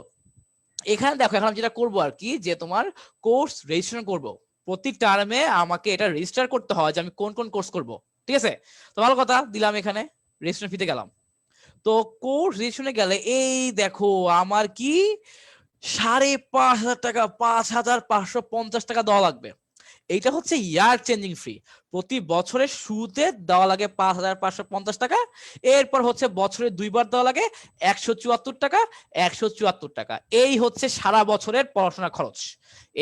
এখানে দেখো এখন আমি যেটা করবো আর কি, যে তোমার কোর্স রেজিস্ট্রেশন করব, প্রতি টার্মে আমাকে এটা রেজিস্টার করতে হয় যে আমি কোন কোন কোর্স করব, ঠিক আছে। তো ভালো কথা দিলাম, এখানে রেজিস্ট্রেশন ফিতে গেলাম। তো কোর্স রেজিস্ট্রেশনে গেলে এই দেখো আমার কি 5,500 টাকা, 5,550 টাকা দেওয়া লাগবে। এইটা হচ্ছে ইয়ার চেঞ্জিং ফি, প্রতি বছরের শুরুতে দেওয়া লাগে 5,550 টাকা, এরপর হচ্ছে বছরে 2বার দেওয়া লাগে 174 টাকা, 174 টাকা। এই হচ্ছে সারা বছরের পড়াশোনা খরচ,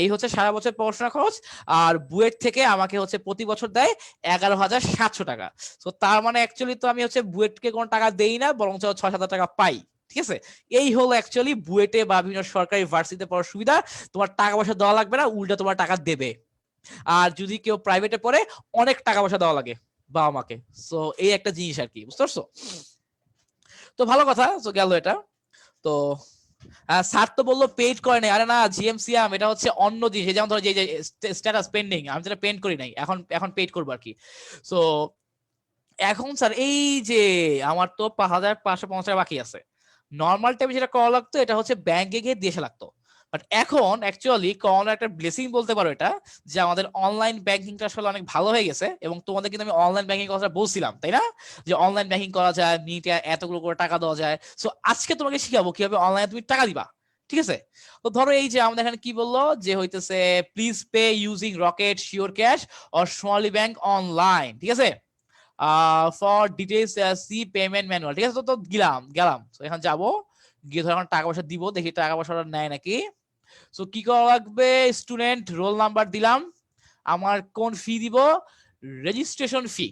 এই হচ্ছে সারা বছর পড়াশোনা খরচ। আর বুয়েট থেকে আমাকে হচ্ছে প্রতি বছর দেয় 11,700 টাকা। তো তার মানে অ্যাকচুয়ালি তো আমি হচ্ছে বুয়েটকে কোনো টাকা দেই না, বরং 6,000 টাকা পাই, ঠিক আছে। এই হলো অ্যাকচুয়ালি বুয়েটে বা বিভিন্ন সরকারি ভার্সিটিতে পড়ার সুবিধা, তোমার টাকা পয়সা দেওয়া লাগবে না, উল্টা তোমার টাকা দেবে। আর যদি কেউ প্রাইভেটে পড়ে অনেক টাকা পয়সা দেওয়া লাগে বাবা মাকে। সো এই একটা জিনিস আর কি, বুঝতে পারছো। তো ভালো কথা, তো গেল এটা। তো স্যার তো বললো পেইড করে নাই, আরে না জিএমসিএম এটা হচ্ছে অন্য জিনিস, যেমন ধরো যে স্ট্যাটাস পেন্ডিং, আমি যেটা পেন্ড করি নাই, এখন এখন পেইড করবো আর কি। সো এখন স্যার এই যে আমার তো 5,550 টাকা বাকি আছে, নর্মাল টাইমে যেটা করা লাগতো এটা হচ্ছে ব্যাংকে গিয়ে দিয়ে আসা লাগতো। বাট এখন অ্যাকচুয়ালি করোনা একটা ব্লেসিং বলতে পারো এটা, যে আমাদের অনলাইন ব্যাংকিংটা আসলে অনেক ভালো হয়ে গেছে। এবং তোমাদের কিন্তু আমি অনলাইন ব্যাংকিং কথা বলছিলাম তাই না, যে অনলাইন ব্যাংকিং করা যায়, মিনিটে এতগুলো করে টাকা দেওয়া যায়। সো আজকে তোমাকে শিখাবো কিভাবে অনলাইনে তুমি টাকা দিবা, ঠিক আছে। তো ধরো এই যে আমাদের এখানে কি বললো, যে হইতেছে please pay using Rocket, sure cash or Sonali bank online, ঠিক আছে। For details see payment manual, ঠিক আছে। তো গেলাম তো এখন যাবো, গিয়ে ধর এখন টাকা পয়সা দিব, দেখি টাকা পয়সাটা নেয় নাকি। সো কি করা লাগবে, স্টুডেন্ট রোল নাম্বার দিলাম, আমার কোন ফি দিব, রেজিস্ট্রেশন ফি,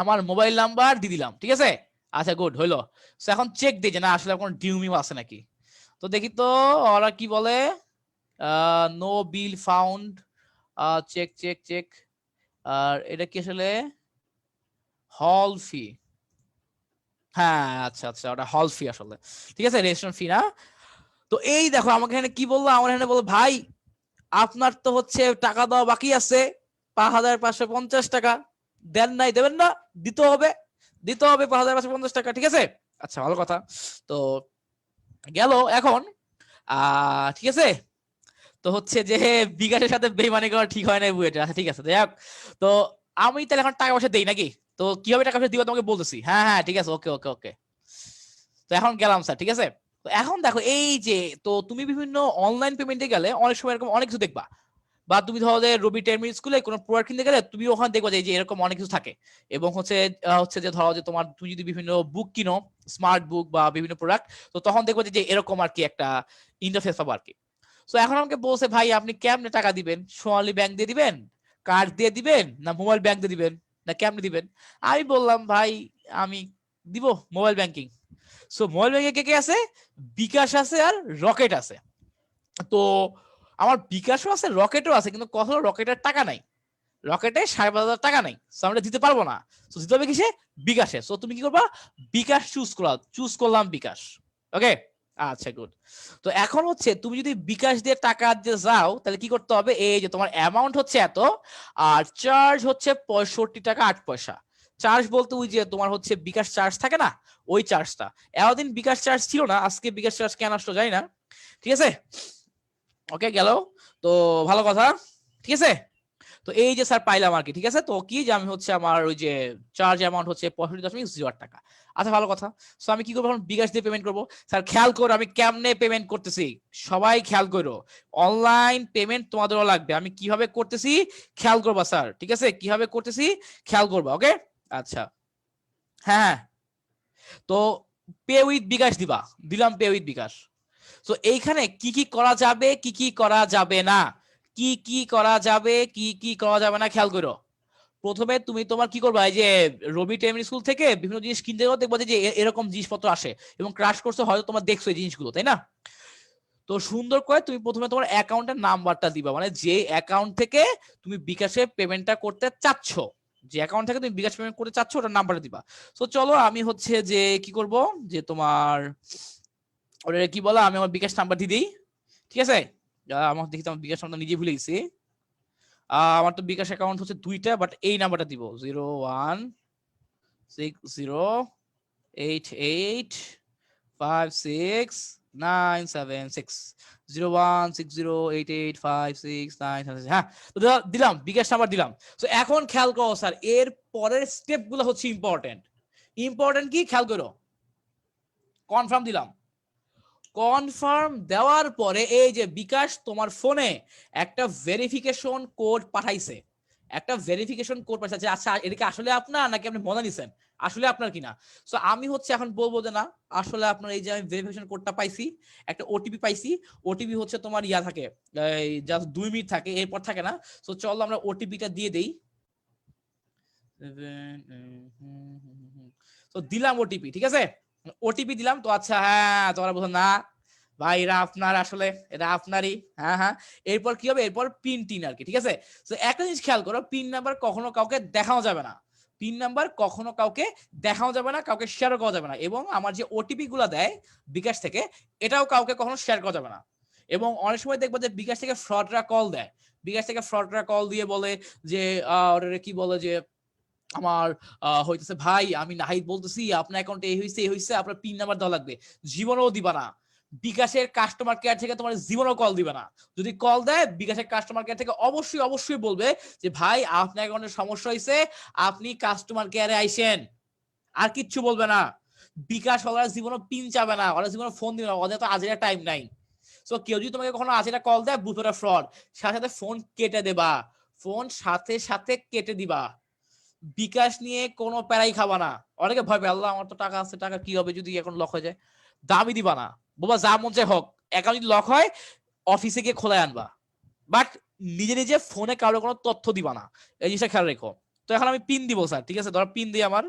আমার মোবাইল নাম্বার দিয়ে দিলাম, ঠিক আছে। আচ্ছা গুড হইলো। সো এখন চেক দিই যে না আসলে কোনো ডিউ মিউ আছে নাকি। তো দেখি তো ওরা কি বলে, নো বিল ফাউন্ড, চেক চেক চেক। আর এটা কি আসলে হল ফি, হ্যাঁ আচ্ছা আচ্ছা ওটা হল ফি আসলে, ঠিক আছে, রেজিস্ট্রেশন ফি না। তো এই দেখো আমাকে এখানে কি বললো, আমার এখানে বললো ভাই আপনার তো হচ্ছে টাকা দেওয়া বাকি আছে 5,550 টাকা, দেন নাই, দেবেন না, দিতে হবে, 5,550 টাকা, ঠিক আছে। আচ্ছা ভালো কথা। তো গেল এখন ঠিক আছে। তো হচ্ছে যে বিকাশের সাথে বেইমানি করা ঠিক হয় না বুয়েটে, আচ্ছা ঠিক আছে যাই হোক। তো আমি তাহলে এখন টাকা পয়সা দেই নাকি, তো কিভাবে টাকা পয়সা দিবা তোমাকে বলতেছি, হ্যাঁ হ্যাঁ ঠিক আছে, ওকে ওকে ওকে। তো এখন গেলাম স্যার, ঠিক আছে। তো এখন দেখো এই যে, তো তুমি বিভিন্ন অনলাইন পেমেন্টে গেলে অনেক সময় এরকম অনেক কিছু দেখবা, বা তুমি ধরো যে রবি টেরমিনাল স্কুলে কোনো প্রোডাক্ট কিনতে গেলে তুমি ওখানে দেখবা যে এরকম অনেক কিছু থাকে। এবং হচ্ছে যে ধরো যে তোমার তুমি যদি বিভিন্ন বুক কিনো, স্মার্ট বুক বা বিভিন্ন প্রোডাক্ট, তো তখন দেখবো যে এরকম আর কি একটা ইন্টারফেস পাবো আর কি। তো এখন আমাকে বলছে ভাই আপনি কেমনে টাকা দিবেন, সোনালী ব্যাংক দিয়ে দিবেন, কার্ড দিয়ে দিবেন, না মোবাইল ব্যাংক দিয়ে দিবেন, না কেমনে দিবেন। আমি বললাম ভাই আমি দিব মোবাইল ব্যাংকিং। সো মোবাইল ব্যাংকে কে কে আছে, বিকাশ আছে আর রকেট আছে। তো আমার বিকাশও আছে রকেটও আছে, কিন্তু কথা হলো রকেটের টাকা নাই, রকেটে 5,500 টাকা নাই, সো আমরা দিতে পারবো না। সো দিতে হবে কিসে, বিকাশে। সো তুমি কি করবা, বিকাশ চুজ করলাম বিকাশ, ওকে। আচ্ছা গুড। তো এখন হচ্ছে তুমি যদি বিকাশ দিয়ে টাকা দিয়ে যাও তাহলে কি করতে হবে, এই যে তোমার অ্যামাউন্ট হচ্ছে এত, আর চার্জ হচ্ছে 65 টাকা 8 পয়সা। চার্জ বলতে ওই যে তোমার হচ্ছে বিকাশ চার্জ থাকে না, ওই চার্জটা। এতদিন বিকাশ চার্জ ছিল না, আজকে বিকাশ চার্জ কেন আসলো জানি না। ঠিক আছে, ওকে গেল তো, ভালো কথা। ঠিক আছে, তো এই যে স্যার পাইলাম আর কি। ঠিক আছে, তো কি যে আমি হচ্ছে আমার ওই যে চার্জ অ্যামাউন্ট হচ্ছে 65.08 টাকা। আচ্ছা ভালো কথা। সো আমি কি করবো এখন, বিকাশ দিয়ে পেমেন্ট করবো। স্যার খেয়াল করো আমি কেমনে পেমেন্ট করতেছি, সবাই খেয়াল করো, অনলাইন পেমেন্ট তোমাদেরও লাগবে। আমি কিভাবে করতেছি খেয়াল করবা স্যার, ঠিক আছে, কিভাবে করতেছি খেয়াল করবা। ওকে আচ্ছা, হ্যাঁ তো পে উইথ বিকাশ দিবা, দিলাম পে উইথ বিকাশ। তো এইখানে কি কি করা যাবে, কি কি করা যাবে না, কি কি করা যাবে, কি কি করা যাবে না খেয়াল করো। প্রথমে তুমি তোমার কি করবা, এই যে রবি টেমিনি স্কুল থেকে বিভিন্ন জিনিস কিনতে গেলে দেখবা যে এরকম জিনিসপত্র আসে এবং ক্রাশ করছে, হয়তো তোমার দেখছো এই জিনিসগুলো, তাই না? তো সুন্দর করে তুমি প্রথমে তোমার অ্যাকাউন্টের নাম্বারটা দিবা, মানে যে অ্যাকাউন্ট থেকে তুমি বিকাশে পেমেন্টটা করতে চাচ্ছ, যে অ্যাকাউন্ট থেকে তুমি বিকাশ পেমেন্ট করতে চাচ্ছ ওটার নাম্বারটা দিবা। তো চলো আমি হচ্ছে যে কি করব, যে তোমার ওটা কি বলা, আমি আমার বিকাশ নাম্বার দিয়ে দিই। ঠিক আছে, আমার দেখি তো আমার বিকাশ নাম্বার নিজে ভুলে গেছি। আমার তো বিকাশ অ্যাকাউন্ট হচ্ছে দুইটা, বাট এই নাম্বারটা দিব 0160885696 0160885696। হ্যাঁ, তো দিলাম বিকাশ নাম্বার দিলাম। তো এখন খেয়াল করো স্যার, এর পরের স্টেপ গুলো হচ্ছে ইম্পর্টেন্ট। ইম্পর্টেন্ট কি খেয়াল করো, কনফার্ম দিলাম। কনফার্ম দেওয়ার পরে এই যে বিকাশ তোমার ফোনে একটা ভেরিফিকেশন কোড পাঠাইছে, একটা ভেরিফিকেশন কোড পাঠাইছে। আচ্ছা এটা কি আসলে আপনার নাকি আপনি মনে নিছেন আসলে আপনার কিনা? সো আমি হচ্ছে এখন বলবো যে না, আসলে আপনার এই যে আমি ভেরিফিকেশন কোডটা পাইছি, একটা ওটিপি পাইছি। ওটিপি হচ্ছে তোমার ইয়া থাকে, এই জাস্ট 2 মিনিট থাকে, এরপর থাকে না। সো চলো আমরা ওটিপিটা দিয়ে দেই। তো দিলাম ওটিপি, ঠিক আছে, ওটিপি দিলাম। তো আচ্ছা হ্যাঁ তোমরা বলছো না ভাই এরা আপনার, আসলে এটা আপনারই, হ্যাঁ হ্যাঁ। এরপর কি হবে, এরপর পিন টিন আর কি। ঠিক আছে, তো একটা জিনিস খেয়াল করো, পিন নাম্বার কখনো কাউকে দেখানো যাবে না, পিন নাম্বার কখনো কাউকে দেখানো যাবে না, কাউকে শেয়ারও করা যাবে না। এবং আমার যে ওটিপি গুলা দেয় বিকাশ থেকে, এটাও কাউকে কখনো শেয়ার করা যাবে না। এবং অনেক সময় দেখবো যে বিকাশ থেকে ফ্রডরা কল দেয়, বিকাশ থেকে ফ্রডরা কল দিয়ে বলে যে ওরা কি বলে যে আমার হইতেছে ভাই আমি নাহিদ বলতেছি, আপনার অ্যাকাউন্টে এই হইছে এই হইছে, আপনার পিন নাম্বার দেওয়া লাগবে। জীবনেও দিবা না, বিকাশের কাস্টমার কেয়ার থেকে তোমার জীবনেও কল দিবে না। যদি কল দেয় বিকাশের কাস্টমার কেয়ার থেকে অবশ্যই অবশ্যই বলবে যে ভাই আপনার অ্যাকাউন্টে সমস্যা হয়েছে, আপনি কাস্টমার কেয়ারে আইসেন, আর কিচ্ছু বলবে না। বিকাশ ওরা জীবনে পিন চাবে না, ওরা জীবনে ফোন দিবে না, ওদের তো আজেরা টাইম নাই। সো কেউ যদি তোমাকে কখনো আজেরা কল দেয় বুঝবে ফ্রড, সাথে সাথে ফোন কেটে দেবা, ফোন সাথে সাথে কেটে দিবা। বিকাশ নিয়ে কোনো প্যারাই খাবা না। অনেকে ভয় পায়, আল্লাহ আমার তো টাকা আছে, টাকা কি হবে যদি এখন লক হয়ে যায়। দামই দিবা না, বাবা যা মন চায় হোক, অ্যাকাউন্ট যদি লক হয় অফিসে গিয়ে খোলায় আনবা, বাট নিজে নিজে ফোনে কারো কোনো তথ্য দিবা না, এই জিনিসটা খেয়াল রেখো। তো এখন আমি পিন দিব স্যার, ঠিক আছে, ধরো পিন দিই আমার,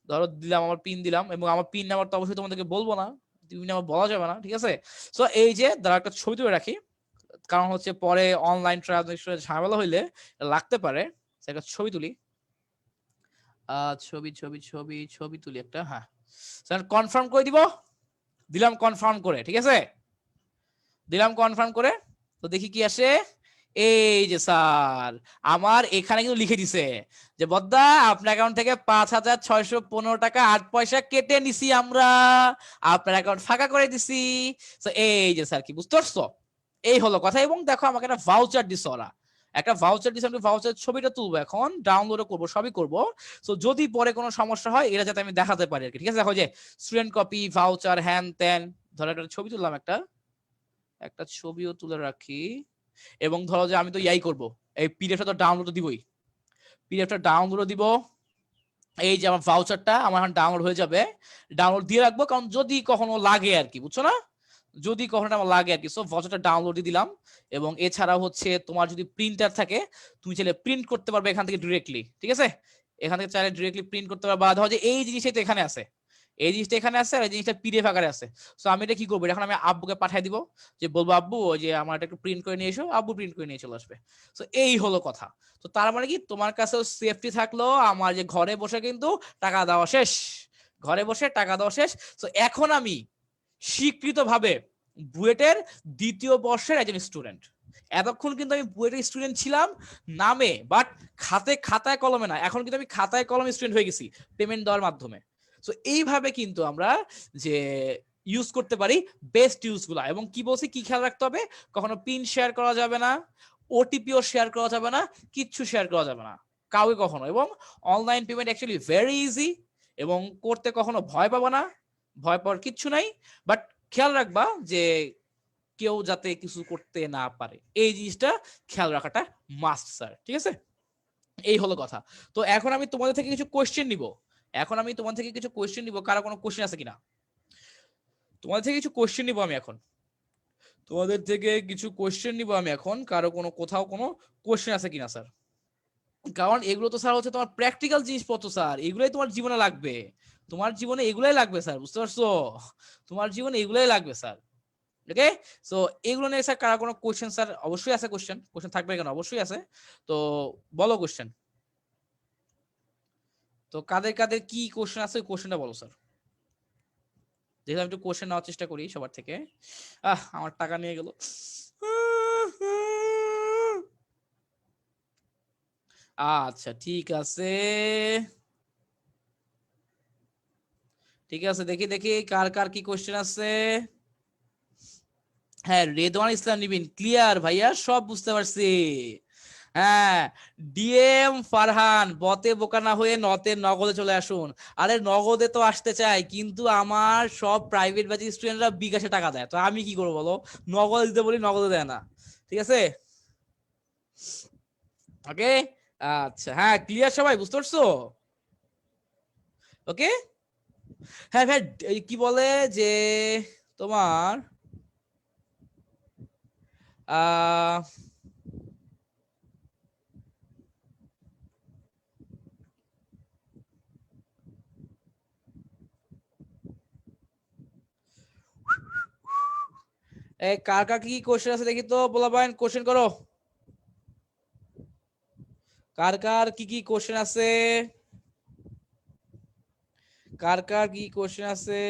ধরো দিলাম, আমার পিন দিলাম, এবং আমার পিন নাম্বার তো অবশ্যই তোমাদেরকে বলবো না, পিন নাম্বার বলা যাবে না। ঠিক আছে, তো এই যে ধরো একটা ছবি তুলে রাখি, কারণ হচ্ছে পরে অনলাইন ট্রানজাকশনে ঝামেলা হইলে লাগতে পারে। একটা ছবি তুলি, ছবি ছবি ছবি ছবি তুলি একটা, হ্যাঁ স্যার কনফার্ম করে দিব, দিলাম কনফার্ম করে। ঠিক আছে, দিলাম কনফার্ম করে। তো দেখি কি আসে, এই যে স্যার আমার এখানে কিন্তু লিখে দিছে যে বদ্দা আপনার অ্যাকাউন্ট থেকে 5,615 টাকা 8 পয়সা কেটে নিছি আমরা, আপনার অ্যাকাউন্ট ফাঁকা করে দিছি। তো এই যে স্যার কি বুঝতে পারছো, এই হলো কথা। এবং দেখো আমাকে একটা ভাউচার দিছে ওরা, একটা ভাউচার দিছে, আমি ভাউচার ছবিটা তুলবো, এখন ডাউনলোড করবো, সবই করবো। তো যদি পরে কোনো সমস্যা হয় এটা যাতে আমি দেখাতে পারি আর কি। ঠিক আছে, দেখো যে স্টুডেন্ট কপি ভাউচার হ্যান ত্যান, ধরো একটা ছবি তুললাম, একটা একটা ছবিও তুলে রাখি। এবং ধরো যে আমি তো ইয়াই করব, এই পিডিএফটা তো ডাউনলোড দিবই, পিডিএফটা ডাউনলোড দিব। এই যে আমার ভাউচারটা আমার এখন ডাউনলোড হয়ে যাবে, ডাউনলোড দিয়ে রাখবো, কারণ যদি কখনো লাগে আর কি, বুঝছো না, যদি কখনো আমার লাগে আর কি। সো ভাউচারটা ডাউনলোড দিয়ে দিলাম। এবং এছাড়া হচ্ছে তোমার যদি প্রিন্টার থাকে তুমি চাইলে প্রিন্ট করতে পারবে এখান থেকে ডিরেক্টলি। ঠিক আছে, এখান থেকে চাইলে ডিরেক্টলি প্রিন্ট করতে পারবে, বা ধরো যে এই জিনিসটাই তো এখানে আছে, এই জিনিসটা এখানে আছে আর এই জিনিসটা পিডিএফ আকারে আছে। সো আমি এটা কি করবো, এখন আমি আব্বুকে পাঠিয়ে দিব, যে বলবো আব্বু ওই যে আমার এটা একটু প্রিন্ট করে নিয়ে এসো, আব্বু প্রিন্ট করে নিয়ে চলে আসবে। তো এই হলো কথা। তো তার মানে কি তোমার কাছেও সেফটি থাকলো, আমার যে ঘরে বসে কিন্তু টাকা দেওয়া শেষ, ঘরে বসে টাকা দেওয়া শেষ। তো এখন আমি স্বীকৃতভাবে বুয়েটের 2য় বর্ষের একজন স্টুডেন্ট। এতক্ষণ কিন্তু আমি বুয়েটের স্টুডেন্ট ছিলাম নামে, বাট খাতায় কলমে না। এখন কিন্তু আমি খাতায় কলমে স্টুডেন্ট হয়ে গেছি পেমেন্ট দেওয়ার মাধ্যমে। সো এইভাবে কিন্তু আমরা যে ইউজ করতে পারি বেস্ট ইউজ গুলা। এবং কি বলছি, কি খেয়াল রাখতে হবে, কখনো পিন শেয়ার করা যাবে না, ওটিপিও শেয়ার করা যাবে না, কিচ্ছু শেয়ার করা যাবে না কাউকে কখনো। এবং online payment actually very easy, এবং করতে কখনো ভয় পাবো না, ভয় পাওয়ার কিচ্ছু নাই। বাট খেয়াল রাখবা যে কেউ যাতে কিছু করতে না পারে, এই জিনিসটা খেয়াল রাখাটা মাস্ট স্যার, ঠিক আছে? এই হলো কথা। তো এখন আমি তোমাদের থেকে কিছু কোয়েশ্চেন নিব। কারো কোনো কোয়েশ্চেন আছে কিনা? তোমাদের থেকে কিছু কোয়েশ্চেন নিব আমি এখন। কারো কোথাও কোনো কোয়েশ্চেন আছে কিনা স্যার? কারণ এগুলো তো স্যার হচ্ছে তোমার প্র্যাকটিক্যাল জিনিসপত্র স্যার, এগুলোই তোমার জীবনে লাগবে। স্যার, বুঝতে পারছো? তোমার জীবনে এগুলাই লাগবে স্যার। ওকে, সো এগুলো নিয়ে স্যার কারা কোনো কোশ্চেন? স্যার অবশ্যই আছে কোশ্চেন থাকবে কেন, অবশ্যই আছে। তো বলো কোশ্চেন। তো কাদের কাদের কি কোশ্চেন আছে, কোশ্চেনটা বলো স্যার। দেখলাম একটু কোশ্চেন নেওয়ার চেষ্টা করি সবার থেকে। আমার টাকা নিয়ে গেল। আচ্ছা ঠিক আছে, দেখি কার কার কি কোশ্চেন আছে। হ্যাঁ, রেদওয়ান ইসলাম নিবিন, ক্লিয়ার ভাইয়া, সব বুঝতে পারছি। হ্যাঁ, ডিএম ফারহান, বতে বোকা না হয়ে নগদে চলে আসুন। আরে নগদে তো আসতে চাই, কিন্তু আমার সব প্রাইভেট ব্যাচ স্টুডেন্টরা বিকাশে টাকা দেয়, তো আমি কি করবো বলো? নগদে দিতে বলি, নগদে দেয় না। ঠিক আছে, ওকে। আচ্ছা, হ্যাঁ ক্লিয়ার, সবাই বুঝতে পারছো? ওকে, হ্যাঁ ভাই, কি বলে যে তোমার আহ কার কার কি কোশ্চেন আছে দেখি তো, বলা ভাই কোশ্চেন করো। কার কার কি কোশ্চেন আছে,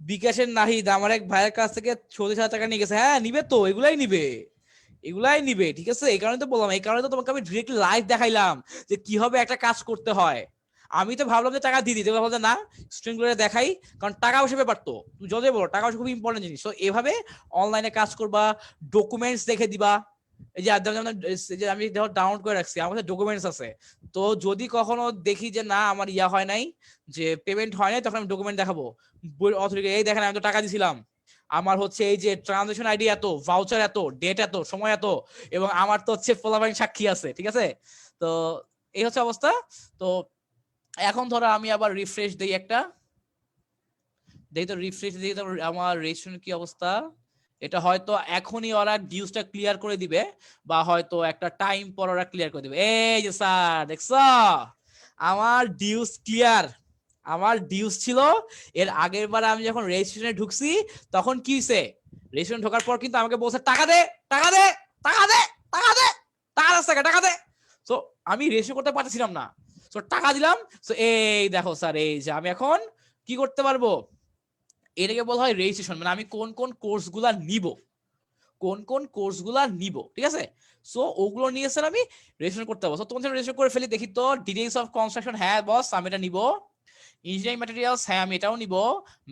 বিকাশের নাহিদ আমার এক ভাইয়ের কাছ থেকে 40,000 টাকা নিয়ে গেছে। হ্যাঁ নিবে তো, এগুলাই নিবে, ঠিক আছে? এই কারণে তো বললাম, এই কারণে তো তোমাকে আমি ডিরেক্টলি লাইভ দেখাইলাম যে কিভাবে একটা কাজ করতে হয়। আমি তো ভাবলাম যে টাকা দিয়ে দিতে, ভাবলাম যে না, স্টুডেন্ট গুলো দেখাই, কারণ টাকা পয়সা ব্যাপার তো, তুমি যতই বলো টাকা পয়সা খুব ইম্পর্টেন্ট জিনিস। তো এভাবে অনলাইনে কাজ করবা, ডকুমেন্টস দেখে দিবা। এই যে আমি ডাউনলোড করে রাখছি, আমার কাছে ডকুমেন্টস আছে। তো যদি কখনো দেখি যে না আমার হয় নাই, যে পেমেন্ট হয় নাই, তখন আমি ডকুমেন্ট দেখাবো, অথরিটি, এই দেখেন আমি তো টাকা দিছিলাম, আমার হচ্ছে এই যে ট্রানজাকশন আইডি এত, ভাউচার এত, ডেট এত, সময় এত, এবং আমার তো হচ্ছে ফলাফল সাক্ষী আছে, ঠিক আছে? তো এই হচ্ছে অবস্থা। তো এখন ধরো আমি আবার রিফ্রেশ দেই একটা, আমার রেজিস্ট্রেশন কি অবস্থা। এটা হয়তো এখনই ওরা ডিউসটা ক্লিয়ার করে দিবে, বা হয়তো একটা টাইম পর ওরা ক্লিয়ার করে দিবে। এই যে স্যার দেখছো, আমার ডিউস ক্লিয়ার। আমার ডিউস ছিল, এর আগের বার আমি যখন রেজিস্ট্রেশনে ঢুকছি, তখন কি হয়েছে, রেজিস্ট্রেশন ঢোকার পর কিন্তু আমাকে বলছে টাকা দে, টাকা দে, টাকা দে, টাকা দে, টাকা দে। তো আমি রেজিস্ট্রেশন করতে পারছিলাম না, তো টাকা দিলাম। তো এই দেখো স্যার, এই যে আমি এখন কি করতে পারবো, এটাকে বলা হয় রেজিস্ট্রেশন, মানে আমি কোন কোন কোর্সগুলা নিব, ঠিক আছে? সো ওগুলো নিয়ে স্যার আমি রেজিস্ট্রেশন করতে পারবো। তোমাদের রেজিস্ট্রেশন করে ফেলি, দেখি তো। ডিটেইলস অফ কনস্ট্রাকশন, হ্যাঁ বস আমি এটা নিব। ইঞ্জিনিয়ারিং ম্যাটেরিয়ালস, হ্যাঁ আমি এটাও নিব।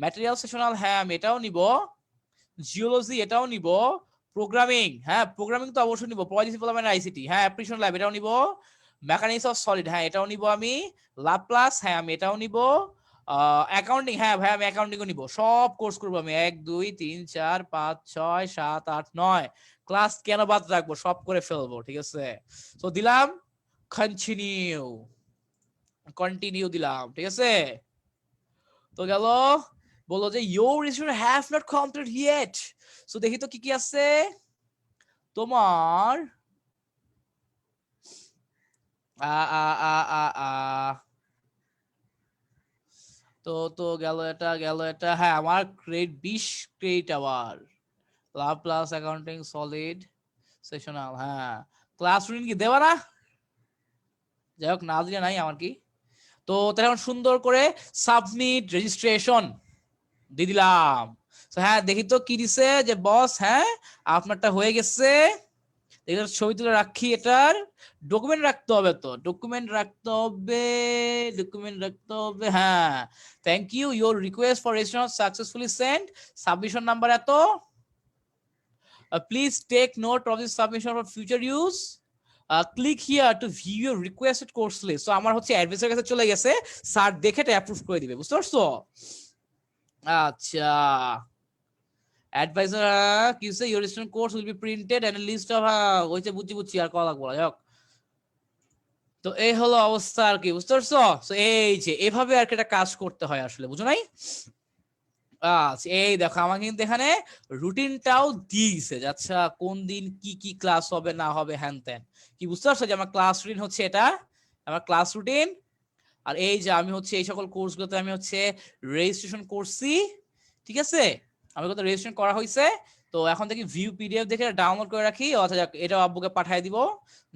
ম্যাটেরিয়াল সেকশনাল, হ্যাঁ আমি এটাও নিব। জিওলজি এটাও নিব। প্রোগ্রামিং, হ্যাঁ প্রোগ্রামিং তো অবশ্যই নিব। পলিসি ডেভেলপমেন্ট, আইসিটি, হ্যাঁ অ্যাপ্লিকেশন ল্যাব এটাও নিব। মেকানিক্স অফ সলিড, হ্যাঁ এটাও নিব আমি। লাপ্লাস, হ্যাঁ আমি এটাও নিব। অ্যাকাউন্টিং, হ্যাঁ ভাই আমি অ্যাকাউন্টিংও নিব। সব কোর্স করবো আমি, 1 2 3 4 5 6 7 8 9 ক্লাস কেন বাদ রাখবো, সব করে ফেলবো, ঠিক আছে? তো দিলাম কন্টিনিউ, দিলাম, ঠিক আছে? তো গেল, বললো যে your registration have not completed yet. So দেখি তো কি কি আছে তোমার। আ আ আ আ আ তো গেল এটা, হ্যাঁ আমার ক্রেডিট 20 ক্রেডিট আওয়ার, লাভ প্লাস অ্যাকাউন্টিং সলিড সেশনাল, হ্যাঁ ক্লাস রুটিন কি দেবা না? যাই হোক, না দিলে নাই আমার কি। তো তাহলে এখন সুন্দর করে সাবমিট রেজিস্ট্রেশন দিয়ে দিলাম। হ্যাঁ দেখি তো কি দিছে, যে বস হ্যাঁ আপনারটা হয়ে গেছে। এটার ছবি তুলে রাখি, এটার ডকুমেন্ট রাখতে হবে, তো ডকুমেন্ট রাখতে হবে। হ্যাঁ, thank you, your request for registration successfully send, submission number এত, please take note of this submission for future use, click here to view your requested course list. So আমার হচ্ছে অ্যাডভাইসার কাছে চলে গেছে, স্যার দেখে এটা অ্যাপ্রুভ করে দিবে, বুঝতে পারছো? আচ্ছা, অ্যাডভাইসার কি সে your student course will be printed and list of, ওইটা বুঝছি আর কল লাগবো যাক। তো এই হলো অবস্থা আর কি, বুঝতে পারছো? তো এই যে এভাবে আর কি একটা কাজ করতে হয় আসলে, বুঝো নাই? আচ্ছা, এই দেখো আমার কিন্তু এখানে রুটিনটাও দিয়েছে, আচ্ছা কোন দিন কি কি ক্লাস হবে না হবে হ্যান ত্যান, কি বুঝতে পারছো? যে আমার ক্লাস রুটিন হচ্ছে এটা, আমার ক্লাস রুটিন। আর এই যে আমি হচ্ছে এই সকল কোর্সগুলোতে আমি হচ্ছে রেজিস্ট্রেশন করছি, ঠিক আছে? আমি কত রেজিস্ট্রেশন করা হয়েছে, তো এখন থেকে ভিউ পিডিএফ দেখে ডাউনলোড করে রাখি, অথবা এটাও আব্বুকে পাঠিয়ে দিব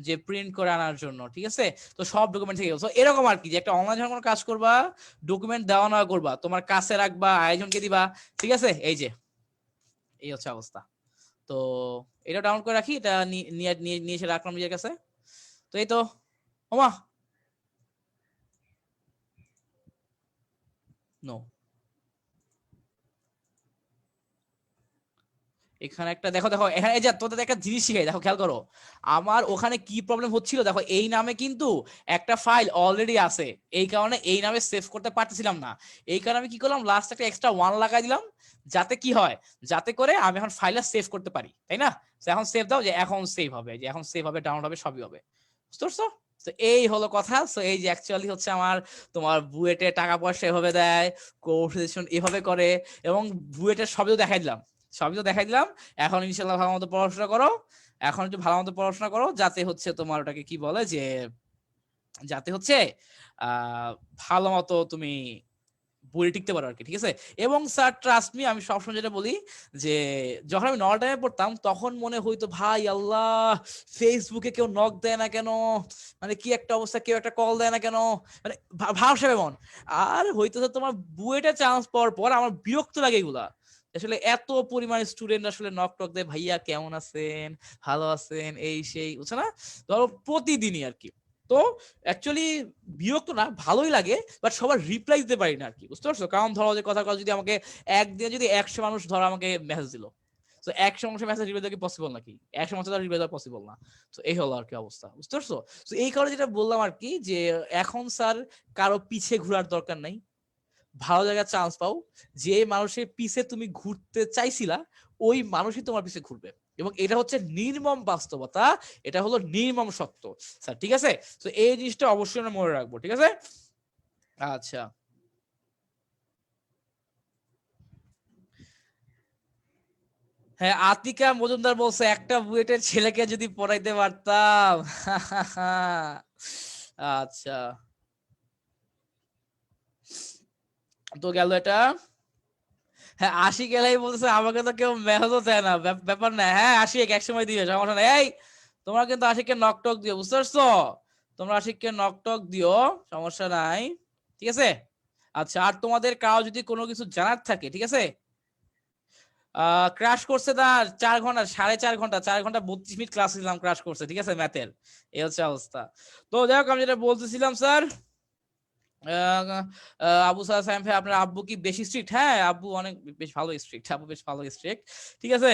যে প্রিন্ট করে আনার জন্য, ঠিক আছে? তো সব ডকুমেন্ট থেকে তো এরকম আর কি, যে একটা অনলাইন যখন কোনো কাজ করবা, ডকুমেন্ট দেওয়া নেওয়া করবা, তোমার কাছে রাখবা, আয়োজনকে দিবা, ঠিক আছে? এই যে এই হচ্ছে অবস্থা। তো এটা ডাউনলোড করে রাখি, এটা নিয়ে নিয়ে এসে রাখলাম নিজের কাছে। তো এই তো ওমা নো, এখানে একটা দেখো দেখো এখানে এই যে তোদের একটা জিনিস শিখাই, দেখো খেয়াল করো আমার ওখানে কি প্রবলেম হচ্ছিল। দেখো এই নামে কিন্তু একটা ফাইল অলরেডি আছে, এই কারণে এই নামে সেভ করতে পারতেছিলাম না। এই কারণে আমি কি করলাম, লাস্ট একটা এক্সট্রা 1 লাগাই দিলাম, যাতে কি হয়, যাতে করে আমি এখন ফাইলটা সেভ করতে পারি, তাই না? তো এখন সেভ দাও, যে এখন সেভ হবে, যে এখন সেভ হবে, ডাউনলোড হবে, সবই হবে, বুঝতে পারছো? তো এই হলো কথা। তো এই যে অ্যাকচুয়ালি হচ্ছে আমার তোমার বুয়েটে টাকা পয়সা এভাবে দেয়, কোর্স এভাবে করে, এবং বুয়েটের সবই দেখাই দিলাম, সবই তো দেখাই দিলাম। এখন ইনশাল্লাহ ভালো মতো পড়াশোনা করো, এখন একটু ভালো মতো পড়াশোনা করো, যাতে হচ্ছে তোমার ওটাকে কি বলে, যে যাতে হচ্ছে ভালো মতো তুমি বই টিকতে পারো আর কি, ঠিক আছে? এবং স্যার ট্রাস্ট মি, আমি সবসময় যেটা বলি, যে যখন আমি নর্মাল টাইমে পড়তাম তখন মনে হইতো ভাই আল্লাহ, ফেসবুকে কেউ নক দেয় না কেন, মানে কি একটা অবস্থা, কেউ একটা কল দেয় না কেন, মানে ভাবসাব এমন। আর হইতেছে তোমার বুয়েটে চান্স পাওয়ার পর আমার বিরক্ত লাগে এগুলা, আসলে এত পরিমাণ স্টুডেন্ট আসলে নক টক দেয়, ভাইয়া কেমন আছেন, ভালো আছেন, এই সেই, বুঝছো না? ধরো প্রতিদিনই আর কি। তো অ্যাকচুয়ালি বিরক্ত না, ভালোই লাগে, বাট সবার রিপ্লাই দিতে পারি না আর কি, বুঝতে পারছো? কারণ ধরো যে কথা যদি আমাকে একদিনে যদি 100 মানুষ ধরো আমাকে মেসেজ দিল, তো 100 মানুষের মেসেজ রিপ্লাই দেওয়া কি পসিবল নাকি? 100 মানুষের রিপ্লাই দেওয়া পসিবল না। তো এই হলো আর কি অবস্থা, বুঝতে পারছো? তো এই কারণে যেটা বললাম আর কি, যে এখন স্যার কারো পিছে ঘোরার দরকার নাই, ভালো জায়গায় চান্স পাও, যে মানুষের পিছে তুমি ঘুরতে চাইছিলা ওই মানুষই তোমার পিছে ঘুরবে, এবং এটা হচ্ছে নির্মম বাস্তবতা, এটা হলো নির্মম সত্য স্যার, ঠিক আছে? তো এই জিনিসটা অবশ্যই আমরা মনে রাখবো, ঠিক আছে? আচ্ছা, হ্যাঁ আতিকা মজুমদার বলছে একটা বুয়েটের ছেলেকে যদি পড়াইতে পারতাম। আচ্ছা, তো গেল এটা। হ্যাঁ আশিক এলাই বলতেছে আমাকে তো কেউ মেসেজও দেয় না, ব্যাপার না, হ্যাঁ আশিক এক সময় দিবে, সমস্যা নাই। এই তোমরা কিন্তু আশিককে নক টক দিও, বুঝতে পারছো? তোমরা আশিককে নক টক দিও, সমস্যা নাই, ঠিক আছে? আচ্ছা, আর তোমাদের কারো যদি কোনো কিছু জানার থাকে, ঠিক আছে? ক্রাশ করছে না 4 ঘন্টা, 4.5 ঘন্টা, 4 ঘন্টা 32 মিনিট ক্লাস নিলাম, ক্রাশ করছে, ঠিক আছে ম্যাথের, এই হচ্ছে অবস্থা। তো যাই হোক, আমি যেটা বলতেছিলাম স্যার, আবু সাহেব ভাই আপনার আব্বু কি বেশি স্ট্রিক্ট? হ্যাঁ আব্বু অনেক বেশ ভালো স্ট্রিক্ট, আব্বু বেশ ভালো স্ট্রিক্ট, ঠিক আছে?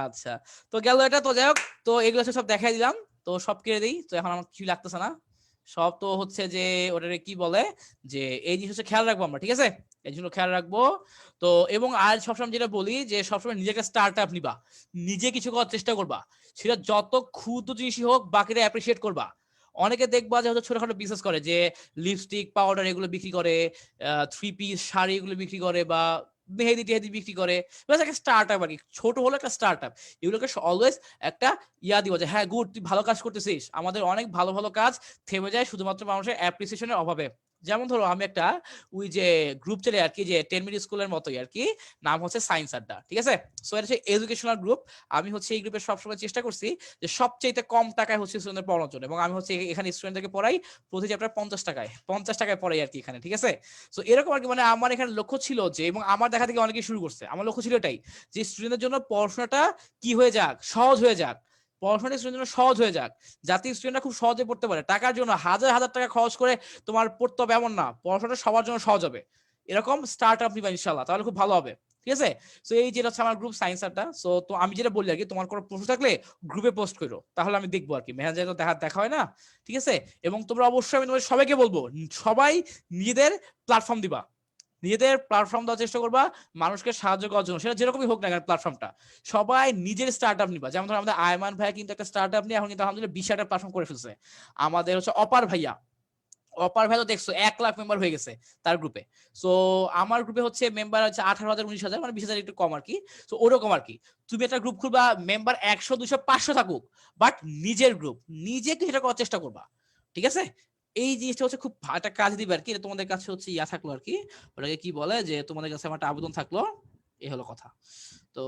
আচ্ছা, তো গেল এটা। তো যাই হোক, তো এগুলো সব দেখাই দিলাম, তো সব কেড়ে দিই, তো এখন আমার কিছু লাগতেছে না, সব তো হচ্ছে যে ওটারে কি বলে, যে এই জিনিস হচ্ছে খেয়াল রাখবো আমরা, ঠিক আছে? এই জন্য খেয়াল রাখবো। তো এবং আর সবসময় যেটা বলি, যে সবসময় নিজেকে স্টার্ট আপ নিবা, নিজে কিছু করার চেষ্টা করবা, সেটা যত ক্ষুদ্র জিনিসই হোক, বাকিটা অ্যাপ্রিসিয়েট করবা। অনেকে দেখবা যে হয়তো ছোটখাটো বিজনেস করে, যে লিপস্টিক পাউডার এগুলো বিক্রি করে, 3 পিস শাড়ি এগুলো বিক্রি করে, বা মেহেদি টেহেদি বিক্রি করে, একটা স্টার্ট আপ আর কি, ছোট হলো একটা স্টার্ট আপ। এগুলোকে অলওয়েজ একটা দিব, যে হ্যাঁ গুড, তুই ভালো কাজ করতেছিস। আমাদের অনেক ভালো ভালো কাজ থেমে যায় শুধুমাত্র মানুষের অ্যাপ্রিসিয়েশনের অভাবে। যেমন ধরো আমি একটা ওই যে গ্রুপ চলে আর কি, যে 10 মিনিট স্কুলের মতোই আর কি, নাম হচ্ছে সায়েন্স আড্ডা, ঠিক আছে? সো এটা হচ্ছে এডুকেশনাল গ্রুপ। আমি হচ্ছে এই গ্রুপে সবসময় চেষ্টা করছি যে সবচেয়ে কম টাকায় হচ্ছে স্টুডেন্টদের পড়ানোর জন্য, এবং আমি হচ্ছে এখানে স্টুডেন্টদেরকে পড়াই প্রতি চ্যাপ্টার 50 টাকায় পড়াই আর কি এখানে, ঠিক আছে? সো এরকম আর কি, মানে আমার এখানে লক্ষ্য ছিল যে, এবং আমার দেখা থেকে অনেকেই শুরু করছে, আমার লক্ষ্য ছিল এটাই, যে স্টুডেন্টদের জন্য পড়াশোনাটা কি হয়ে যাক, সহজ হয়ে যাক, পড়াশোনা স্টুডেন্টের জন্য সহজ হয়ে যাক, যাতে স্টুডেন্টরা খুব সহজে পড়তে পারে। টাকার জন্য হাজার হাজার টাকা খরচ করে তোমার পড়তে হবে এমন না, পড়াশোনাটা সবার জন্য সহজ হবে। এরকম স্টার্ট আপ নিবা ইনশাল্লাহ, তাহলে খুব ভালো হবে। ঠিক আছে, সো এই যেটা হচ্ছে আমার গ্রুপ সায়েন্সারটা। সো তো আমি যেটা বলি আর কি, তোমার কোনো প্রশ্ন থাকলে গ্রুপে পোস্ট করো, তাহলে আমি দেখবো আর কি, মেসেঞ্জারে তো দেখা হয় না। ঠিক আছে, এবং তোমরা অবশ্যই, আমি তোমাদের সবাইকে বলবো, সবাই নিজেদের প্ল্যাটফর্ম দিবা, নিজেদের প্ল্যাটফর্ম দেওয়ার চেষ্টা করবা মানুষকে সাহায্য করার জন্য, সেটা যেরকমই হোক না কেন প্ল্যাটফর্মটা। সবাই নিজের স্টার্ট আপ নিবা। যেমন ধরো আমাদের আয়মান ভাইয়া কিন্তু একটা স্টার্ট আপ নিয়ে এখন কিন্তু আলহামদুলিল্লাহ 20টা প্ল্যাটফর্ম করে ফেলছে। আমাদের হচ্ছে অপার ভাইয়া, অপার ভাই তো দেখছো 1 লাখ মেম্বার হয়ে গেছে তার গ্রুপে। সো আমার গ্রুপে হচ্ছে মেম্বার হচ্ছে 18,000 19,000, মানে 20,000 একটু কম আর কি। সো ওরকম আর কি, তুমি একটা গ্রুপ খুলবা, মেম্বার 100 200 500 থাকুক, বাট নিজের গ্রুপ, নিজেকে সেটা করার চেষ্টা করবা। ঠিক আছে, এই জিনিসটা হচ্ছে খুব একটা কাজ দিবে আর কি। এটা তোমাদের কাছে হচ্ছে ইয়া থাকলো আর কি, ওটাকে কি বলে, যে তোমাদের কাছে আমার একটা আবেদন থাকলো, এই হলো কথা। তো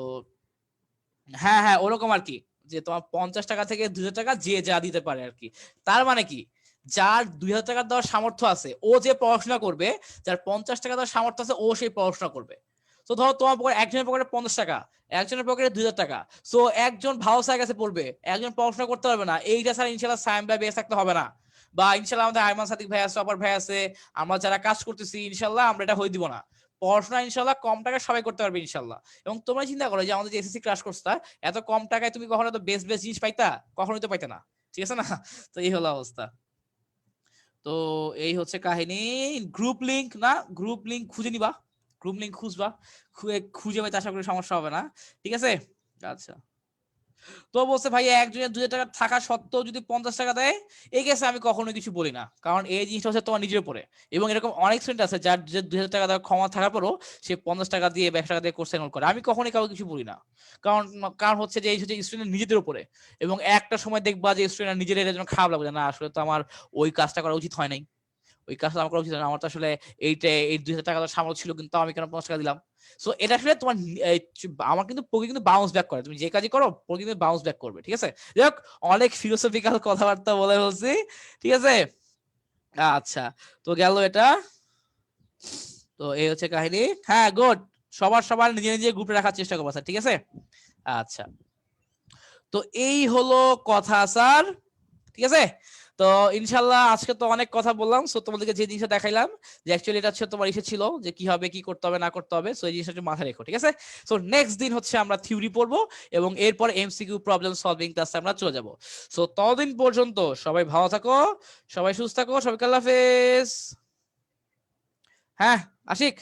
হ্যাঁ হ্যাঁ ওরকম আর কি, যে তোমার 50 টাকা থেকে 2,000 টাকা যে যা দিতে পারে আর কি। তার মানে কি, যার 2,000 টাকা দেওয়ার সামর্থ্য আছে ও যে পড়াশোনা করবে, যার 50 টাকা দেওয়ার সামর্থ্য আছে ও সেই পড়াশোনা করবে। তো ধরো তোমার পকেটে, একজনের পকেটে 50 টাকা, একজনের পকেটে 2,000 টাকা। সো একজন ভালো স্যার কাছে পড়বে, একজন পড়াশোনা করতে পারবে না, এইটা স্যার ইনশাল্লাহ সাইম ভাই বেঁচে থাকতে হবে না। বা ইনশাল্লাহ আমাদের আইমান সাদিক ভাই আছে, অপর ভাই আছে, আমরা যারা কাজ করতেছি ইনশাল্লাহ আমরা এটা হয়ে দিব না। পড়াশোনা ইনশাল্লাহ কম টাকা সবাই করতে পারবে ইনশাল্লাহ। এবং তোমরা চিন্তা করো যে আমাদের যে এসএসসি ক্রাশ কোর্সটা, এত কম টাকায় তুমি কখনো তো বেস্ট বেস্ট জিনিস পাইতা? কখনোই তো পাইতে না। ঠিক আছে না? তো এই হলো অবস্থা। তো এই হচ্ছে কাহিনী। গ্রুপ লিংক না, গ্রুপ লিংক খুঁজে নিবা, গ্রুপ লিংক খুঁজবা, খুঁজে পাইতে আশা করি সমস্যা হবে না। ঠিক আছে, আচ্ছা। তো বলছে ভাই একজনের 2,000 টাকা থাকা সত্ত্বেও যদি 50 টাকা দেয়, এই কেসে আমি কখনো কিছু বলি না, কারণ এই জিনিসটা হচ্ছে তোমার নিজের উপরে। এবং এরকম অনেক স্টুডেন্ট আছে যার যে 2,000 টাকা দেওয়ার ক্ষমতা থাকার পরও সে 50 টাকা দিয়ে 100 টাকা দিয়ে কোর্স এনরোল করে। আমি কখনোই কাউকে কিছু বলি না, কারণ কারণ হচ্ছে যে এই হচ্ছে স্টুডেন্ট নিজেদের উপরে। এবং একটা সময় দেখবা যে স্টুডেন্ট নিজের এর জন্য খারাপ লাগবে, না আসলে তো আমার ওই কাজটা করা উচিত হয় নাই, ওই কাজটা আমার করা উচিত না, আমার তো আসলে এই 2,000 টাকা সামর্থ্য ছিল, কিন্তু আমি কেন 50 টাকা দিলাম। সো এটা আসলে তোমার আমার কিন্তু প্রকৃতি কিন্তু বাউন্স ব্যাক করে, তুমি যে কাজই করো প্রকৃতি কিন্তু বাউন্স ব্যাক করবে। ঠিক আছে, যাই হোক, অনেক ফিলোসফিক্যাল কথাবার্তা বলে বলছি। ঠিক আছে, আচ্ছা, তো গেল এটা। তো এই হচ্ছে কাহিনী। হ্যাঁ গুড, সবার নিজে নিজে গ্রুপে রাখার চেষ্টা করবো স্যার। ঠিক আছে, আচ্ছা। তো এই হলো কথা স্যার। ঠিক আছে, তো ইনশাল্লাহ আজকে তো অনেক কথা বললাম। সো তোমাদেরকে যে জিনিসটা দেখাইলাম, যে অ্যাকচুয়ালি এটা হচ্ছে তোমার ইসে ছিল যে কি হবে, কি করতে হবে না করতে হবে। সো এই জিনিসটা একটু মাথায় রেখো। ঠিক আছে, সো নেক্সট দিন হচ্ছে আমরা থিওরি পড়বো এবং এরপর এমসিকিউ প্রবলেম সলভিং ক্লাসে আমরা চলে যাব। সো ততদিন পর্যন্ত সবাই ভালো থাকো, সবাই সুস্থ থাকো, সবাইকে আল্লাহ হাফেজ। হ্যাঁ আশিক।